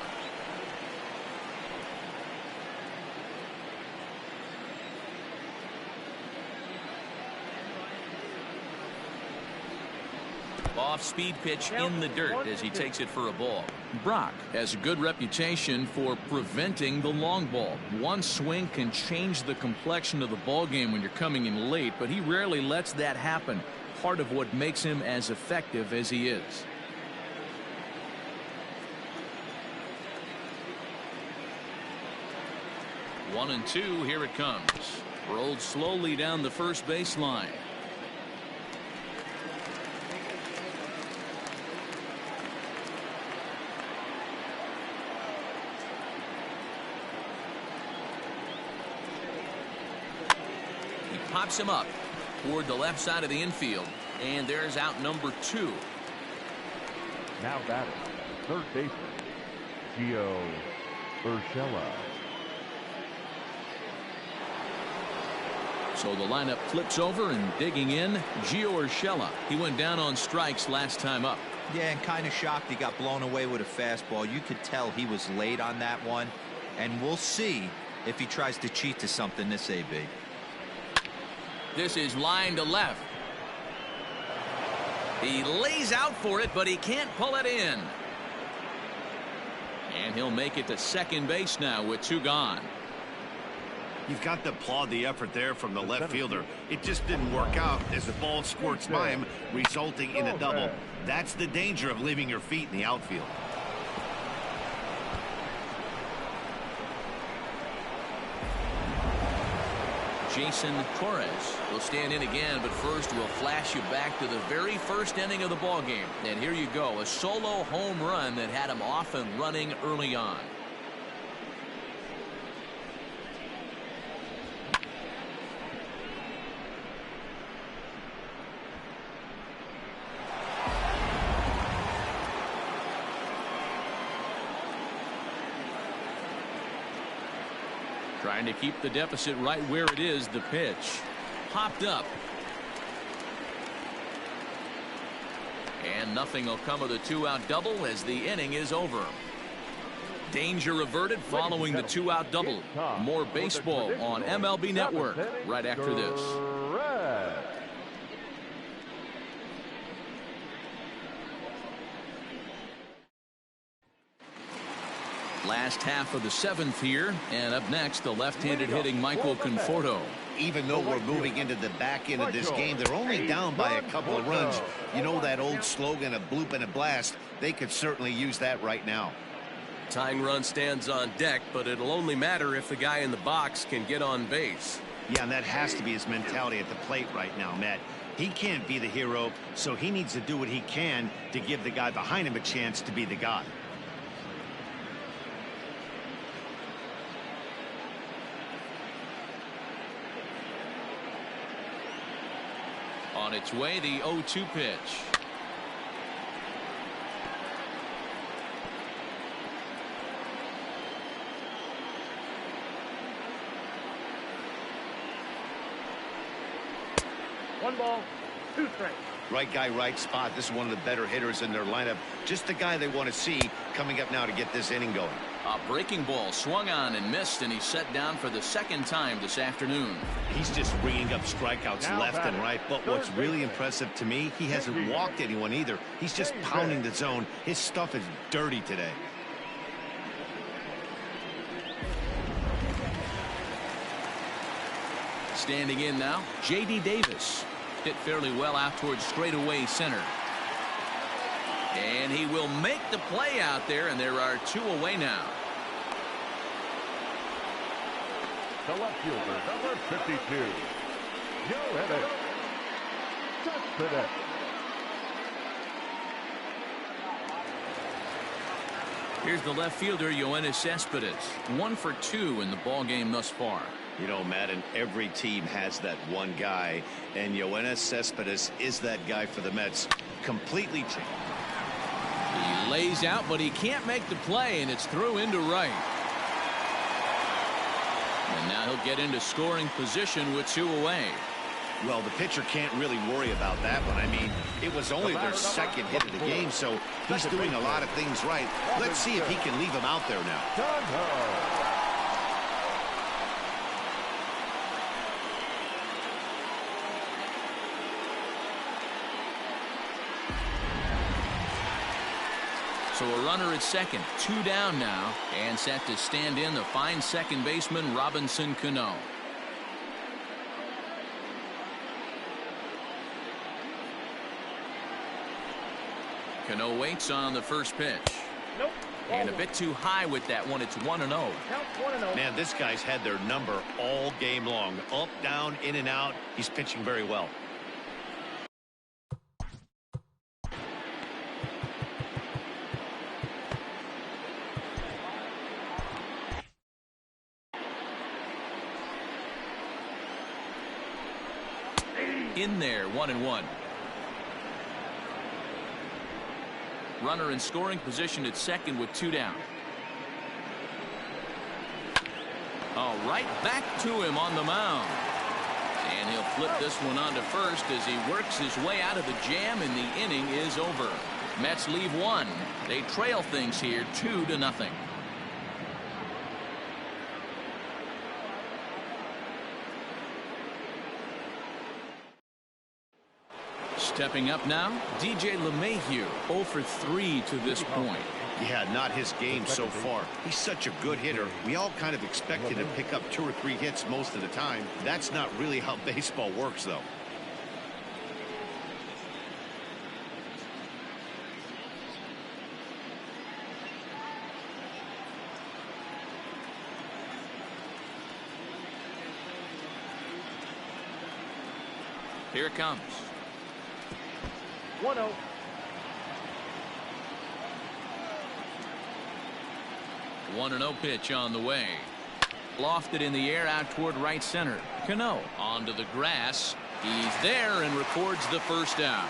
Off-speed pitch in the dirt as he takes it for a ball. Brock has a good reputation for preventing the long ball. One swing can change the complexion of the ball game when you're coming in late, but he rarely lets that happen. Part of what makes him as effective as he is. One and two, here it comes. Rolled slowly down the first baseline. Pops him up toward the left side of the infield, and there's out number 2. Now batting, third baseman, Gio Urshela. So the lineup flips over, and digging in, Gio Urshela. He went down on strikes last time up. Yeah, and kind of shocked he got blown away with a fastball. You could tell he was late on that one, and we'll see if he tries to cheat to something this AB. This is line to left. He lays out for it, but he can't pull it in. And he'll make it to second base now with 2 gone. You've got to applaud the effort there from the left fielder. It just didn't work out as the ball squirts by him, resulting in a double. That's the danger of leaving your feet in the outfield. Jason Torres will stand in again, but first we'll flash you back to the very first inning of the ball game. And here you go, a solo home run that had him off and running early on. Trying to keep the deficit right where it is. The pitch popped up, and nothing will come of the 2-out double as the inning is over. Danger averted following the 2-out double. More baseball on MLB Network right after this. Last half of the 7th here, and up next, the left-handed hitting Michael Conforto. Even though we're moving into the back end of this game, they're only down by a couple of runs. You know that old slogan, a bloop and a blast? They could certainly use that right now. Tying run stands on deck, but it'll only matter if the guy in the box can get on base. Yeah, and that has to be his mentality at the plate right now, Matt. He can't be the hero, so he needs to do what he can to give the guy behind him a chance to be the guy. On its way, the 0-2 pitch. One ball, 2 strikes. Right guy, right spot. This is one of the better hitters in their lineup. Just the guy they want to see coming up now to get this inning going. A breaking ball swung on and missed, and he's set down for the second time this afternoon. He's just bringing up strikeouts left and right, but what's really impressive to me, he hasn't walked anyone either. He's just pounding the zone. His stuff is dirty today. Standing in now, J.D. Davis. Hit fairly well out towards straightaway center. And he will make the play out there, and there are 2 away now. The left fielder, number 52. Yo-Headed. Cespedes. Here's the left fielder, Yoenis Cespedes. 1 for 2 in the ball game thus far. You know, Madden, every team has that one guy, and Yoenis Cespedes is that guy for the Mets. Completely changed. He lays out, but he can't make the play, and it's through into right. And now he'll get into scoring position with 2 away. Well, the pitcher can't really worry about that one. I mean, it was only their second hit of the game, so he's doing a lot of things right. Let's see if he can leave him out there now. So a runner at second, 2 down now, and set to stand in the fine second baseman Robinson Cano. Cano waits on the first pitch. Nope. And a bit too high with that one. It's 1-0. Man, this guy's had their number all game long. Up, down, in and out. He's pitching very well. In there, 1-1. Runner in scoring position at second with 2 down. Oh, right back to him on the mound. And he'll flip this one on to first as he works his way out of the jam, and the inning is over. Mets leave 1. They trail things here 2-0. Stepping up now, DJ LeMahieu, 0 for 3 to this point. Yeah, not his game so far. He's such a good hitter. We all kind of expected him to pick up 2 or 3 hits most of the time. That's not really how baseball works, though. Here it comes. 1-0. One 1-0 pitch on the way. Lofted in the air out toward right center. Cano onto the grass. He's there and records the first out.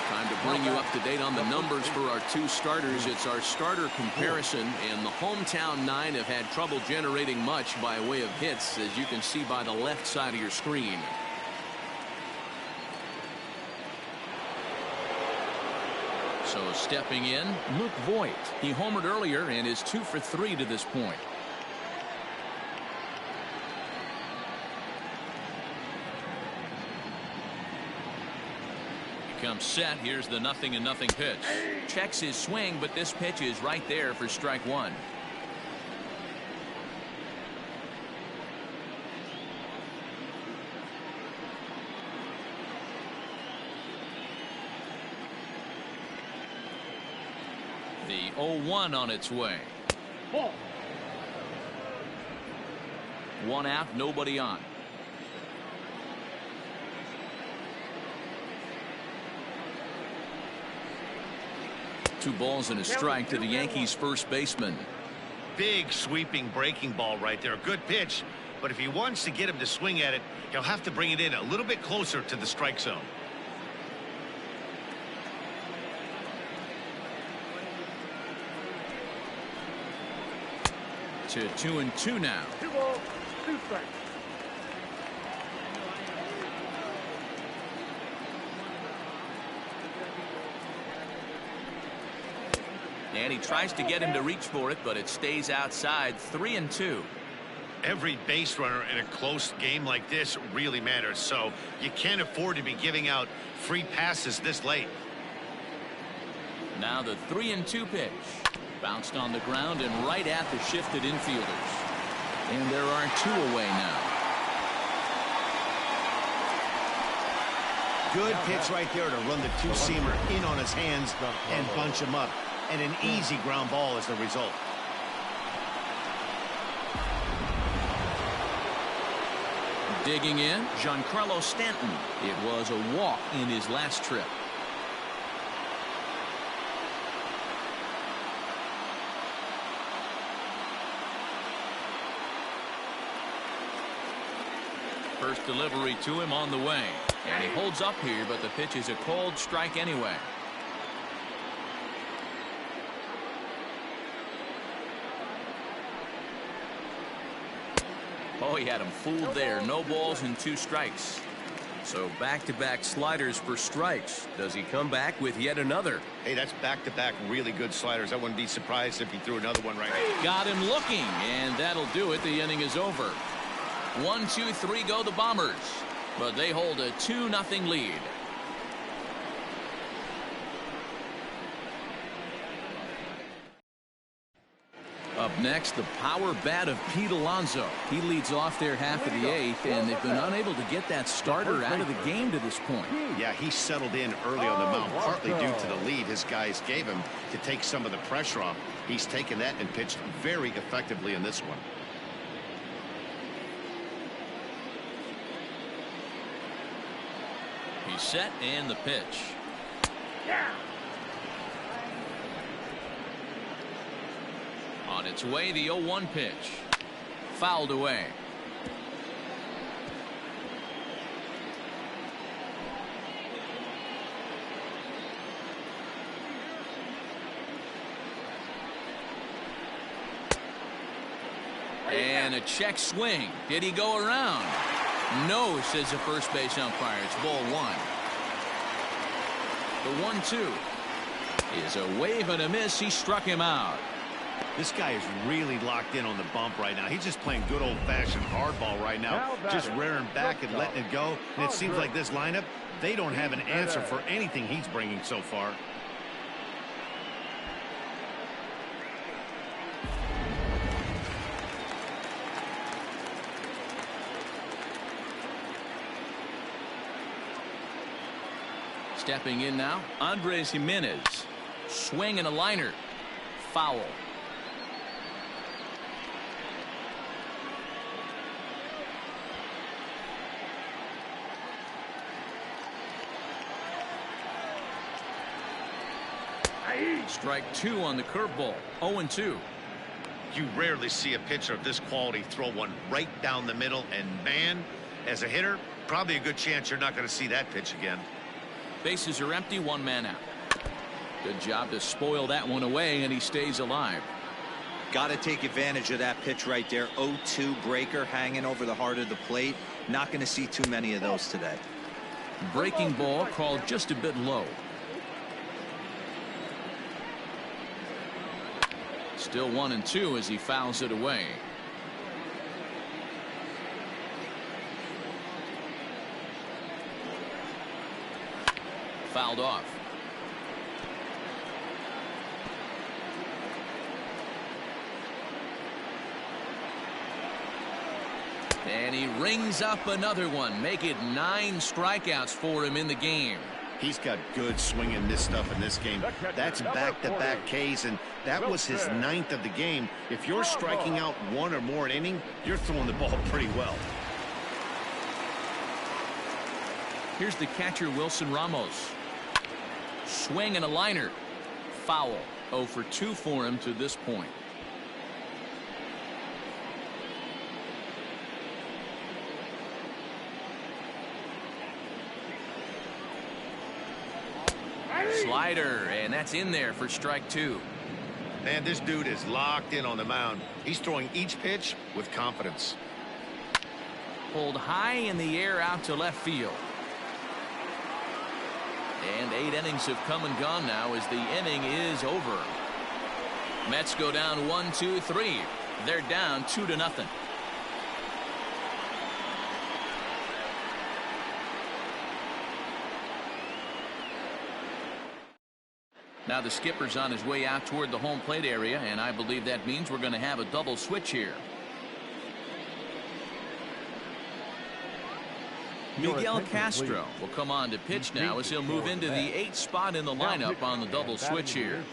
Time to bring you up to date on the numbers for our 2 starters. It's our starter comparison, and the hometown 9 have had trouble generating much by way of hits, as you can see by the left side of your screen. So stepping in, Luke Voigt. He homered earlier and is 2 for 3 to this point. He comes set. Here's the 0-0 pitch. Checks his swing, but this pitch is right there for strike 1. The 0-1 on its way. Ball. 1 out, nobody on. Two balls and a strike to the Yankees first baseman. Big sweeping breaking ball right there. Good pitch, but if he wants to get him to swing at it, he'll have to bring it in a little bit closer to the strike zone. To 2-2 now. 2 balls, 2 strikes. And he tries to get him to reach for it, but it stays outside. 3-2. Every base runner in a close game like this really matters, so you can't afford to be giving out free passes this late. Now the 3-2 pitch. Bounced on the ground and right at the shifted infielders. And there are 2 away now. Good pitch right there to run the two-seamer in on his hands and bunch him up. And an easy ground ball is the result. Digging in, Giancarlo Stanton. It was a walk in his last trip. First delivery to him on the way. And he holds up here, but the pitch is a cold strike anyway. Oh, he had him fooled there. No balls and 2 strikes. So back-to-back sliders for strikes. Does he come back with yet another? Hey, that's back-to-back really good sliders. I wouldn't be surprised if he threw another one right now. Got him looking, and that'll do it. The inning is over. 1, 2, 3 go the Bombers, but they hold a 2-0 lead. Up next, the power bat of Pete Alonso. He leads off their half of the 8th, and they've been unable to get that starter out of the game to this point. Yeah, he settled in early on the mound, partly due to the lead his guys gave him to take some of the pressure off. He's taken that and pitched very effectively in this one. He's set, and the pitch. On its way, the 0-1 pitch. Fouled away. And a check swing. Did he go around? No, says the first base umpire. It's ball 1. The 1-2 is a wave and a miss. He struck him out. This guy is really locked in on the bump right now. He's just playing good old-fashioned hardball right now, just rearing back and letting it go. And it seems like this lineup, they don't have an answer for anything he's bringing so far. Stepping in now, Andres Jimenez. Swing and a liner. Foul. Strike 2 on the curveball. 0-2. You rarely see a pitcher of this quality throw one right down the middle, and man, as a hitter, probably a good chance you're not going to see that pitch again. Bases are empty, 1 man out. Good job to spoil that one away, and he stays alive. Got to take advantage of that pitch right there. 0-2 breaker hanging over the heart of the plate. Not going to see too many of those today. Breaking ball called just a bit low. Still 1-2 as he fouls it away. Fouled off. And he rings up another one. Make it 9 strikeouts for him in the game. He's got good swing and miss stuff in this game. That's back-to-back Ks, and that was his 9th of the game. If you're striking out 1 or more an inning, you're throwing the ball pretty well. Here's the catcher, Wilson Ramos. Swing and a liner. Foul. 0 for 2 for him to this point. Slider, and that's in there for strike 2. Man, this dude is locked in on the mound. He's throwing each pitch with confidence. Pulled high in the air out to left field. And 8 innings have come and gone now as the inning is over. Mets go down 1-2-3. They're down 2-0. Now the skipper's on his way out toward the home plate area, and I believe that means we're going to have a double switch here. Miguel Castro will come on to pitch now as he'll move into the 8th spot in the lineup on the double switch here.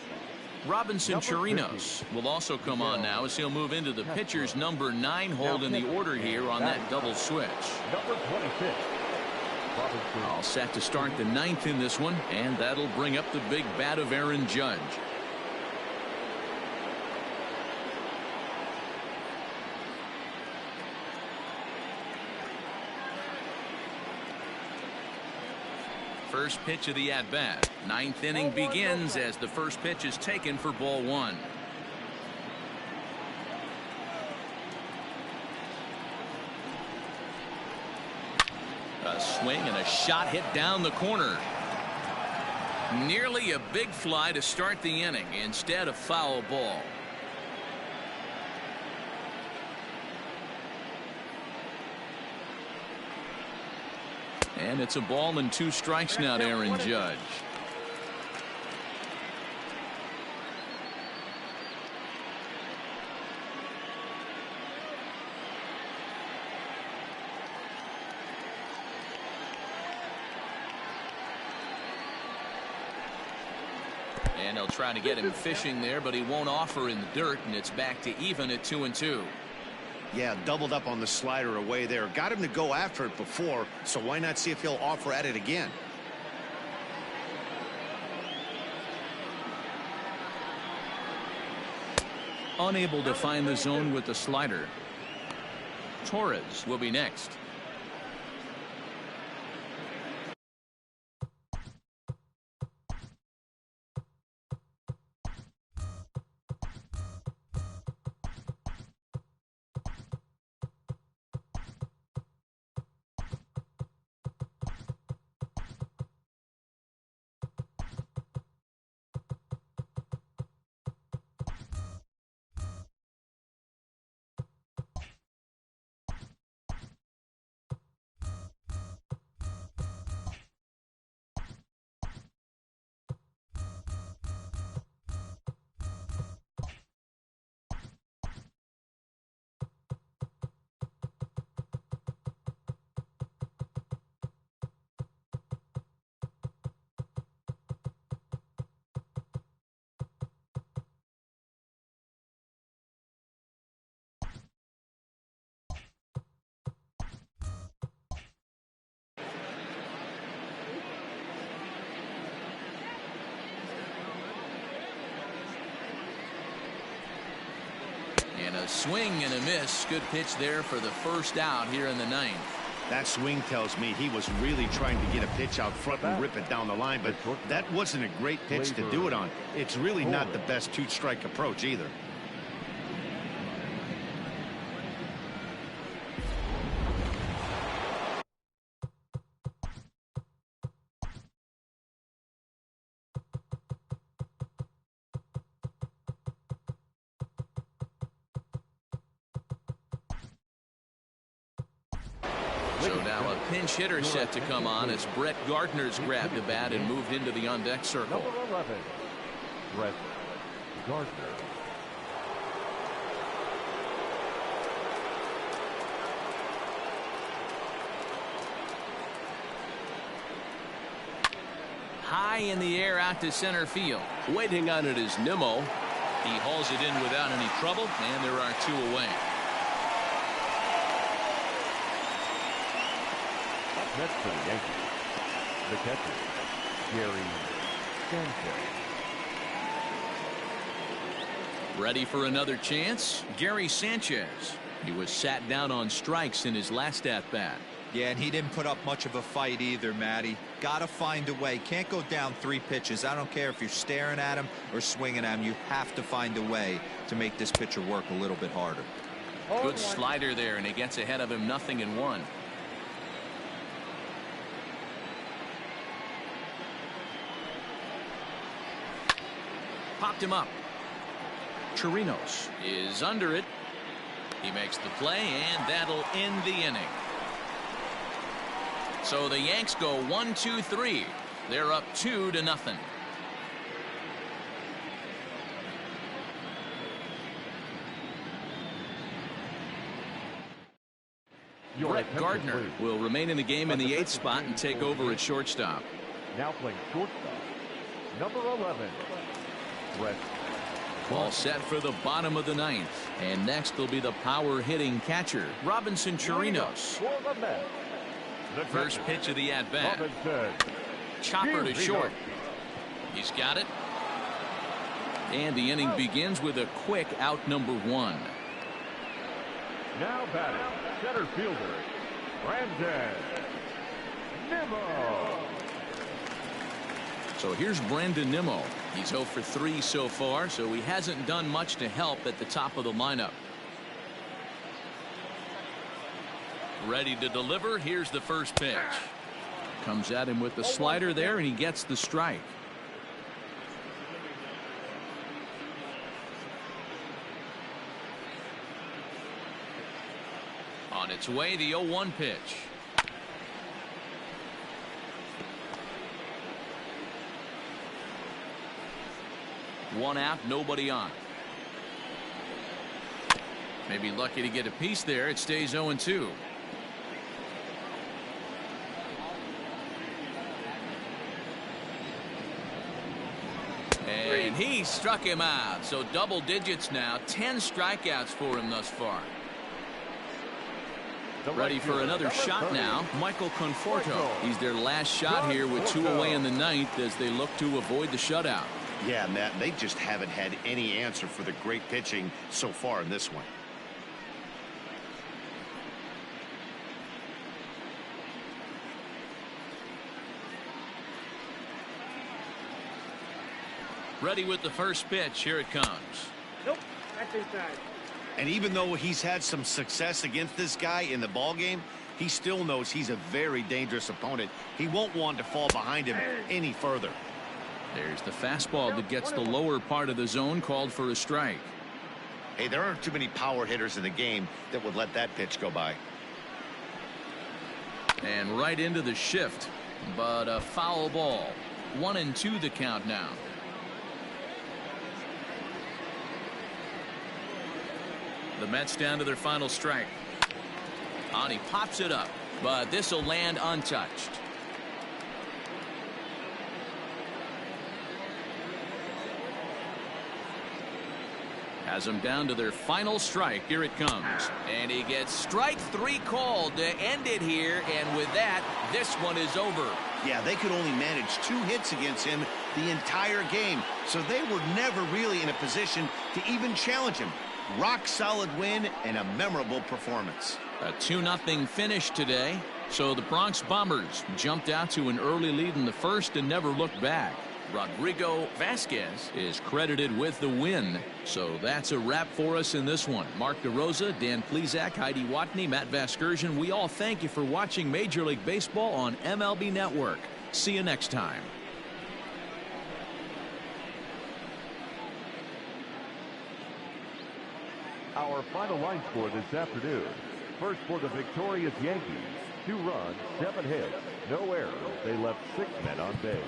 Robinson Chirinos will also come on now as he'll move into the pitcher's number 9 hold in the order here on that double switch. Number 26. All set to start the 9th in this one, and that'll bring up the big bat of Aaron Judge. First pitch of the at-bat. 9th inning begins as the first pitch is taken for ball 1. A swing and a shot hit down the corner. Nearly a big fly to start the inning instead of foul ball. And it's a ball and 2 strikes now to Aaron Judge. And they'll try to get him fishing there, but he won't offer in the dirt, and it's back to even at 2-2. Yeah, doubled up on the slider away there. Got him to go after it before, so why not see if he'll offer at it again? Unable to find the zone with the slider. Torres will be next. And a swing and a miss. Good pitch there for the first out here in the 9th. That swing tells me he was really trying to get a pitch out front and rip it down the line, but that wasn't a great pitch to do it on. It's really not the best 2-strike approach either. So now a pinch hitter set to come on as Brett Gardner's grabbed the bat and moved into the on-deck circle. Number 11, Brett Gardner. High in the air out to center field. Waiting on it is Nimmo. He hauls it in without any trouble, and there are 2 away. Next for the Yankees, the catcher, Gary Sanchez. Ready for another chance? Gary Sanchez. He was sat down on strikes in his last at-bat. Yeah, and he didn't put up much of a fight either, Matty. Gotta find a way. Can't go down 3 pitches. I don't care if you're staring at him or swinging at him. You have to find a way to make this pitcher work a little bit harder. Good slider there, and he gets ahead of him 0-1. Popped him up. Chirinos is under it. He makes the play, and that'll end the inning. So the Yanks go 1-2-3. They're up 2-0. Brett Gardner will remain in the game in the 8th spot and take over at shortstop. Now playing shortstop, number 11, Brett. All set for the bottom of the 9th. And next will be the power hitting catcher, Robinson Chirinos. First pitch of the at-bat. Chopper to short. He's got it. And the inning begins with a quick out number 1. Now batting, center fielder, Brandon Nimmo. So here's Brandon Nimmo. He's 0 for 3 so far, so he hasn't done much to help at the top of the lineup. Ready to deliver. Here's the first pitch. Comes at him with the slider there, and he gets the strike. On its way, the 0-1 pitch. One out, nobody on. Maybe lucky to get a piece there. It stays 0-2. And he struck him out. So double digits now. 10 strikeouts for him thus far. Ready for another shot now. Michael Conforto. He's their last shot here with 2 away in the 9th as they look to avoid the shutout. Yeah, Matt, they just haven't had any answer for the great pitching so far in this one. Ready with the first pitch. Here it comes. Nope, that's inside. And even though he's had some success against this guy in the ball game, he still knows he's a very dangerous opponent. He won't want to fall behind him any further. There's the fastball that gets the lower part of the zone, called for a strike. Hey, there aren't too many power hitters in the game that would let that pitch go by. And right into the shift, but a foul ball. 1-2 the count now. The Mets down to their final strike. On he pops it up, but this will land untouched. Has them down to their final strike. Here it comes. And he gets strike 3 called to end it here. And with that, this one is over. Yeah, they could only manage 2 hits against him the entire game. So they were never really in a position to even challenge him. Rock solid win and a memorable performance. A 2-0 finish today. So the Bronx Bombers jumped out to an early lead in the first and never looked back. Rodrigo Vasquez is credited with the win. So that's a wrap for us in this one. Mark DeRosa, Dan Plesac, Heidi Watney, Matt Vasgersian. We all thank you for watching Major League Baseball on MLB Network. See you next time. Our final line score this afternoon. First for the victorious Yankees. 2 runs, 7 hits, no errors. They left 6 men on base.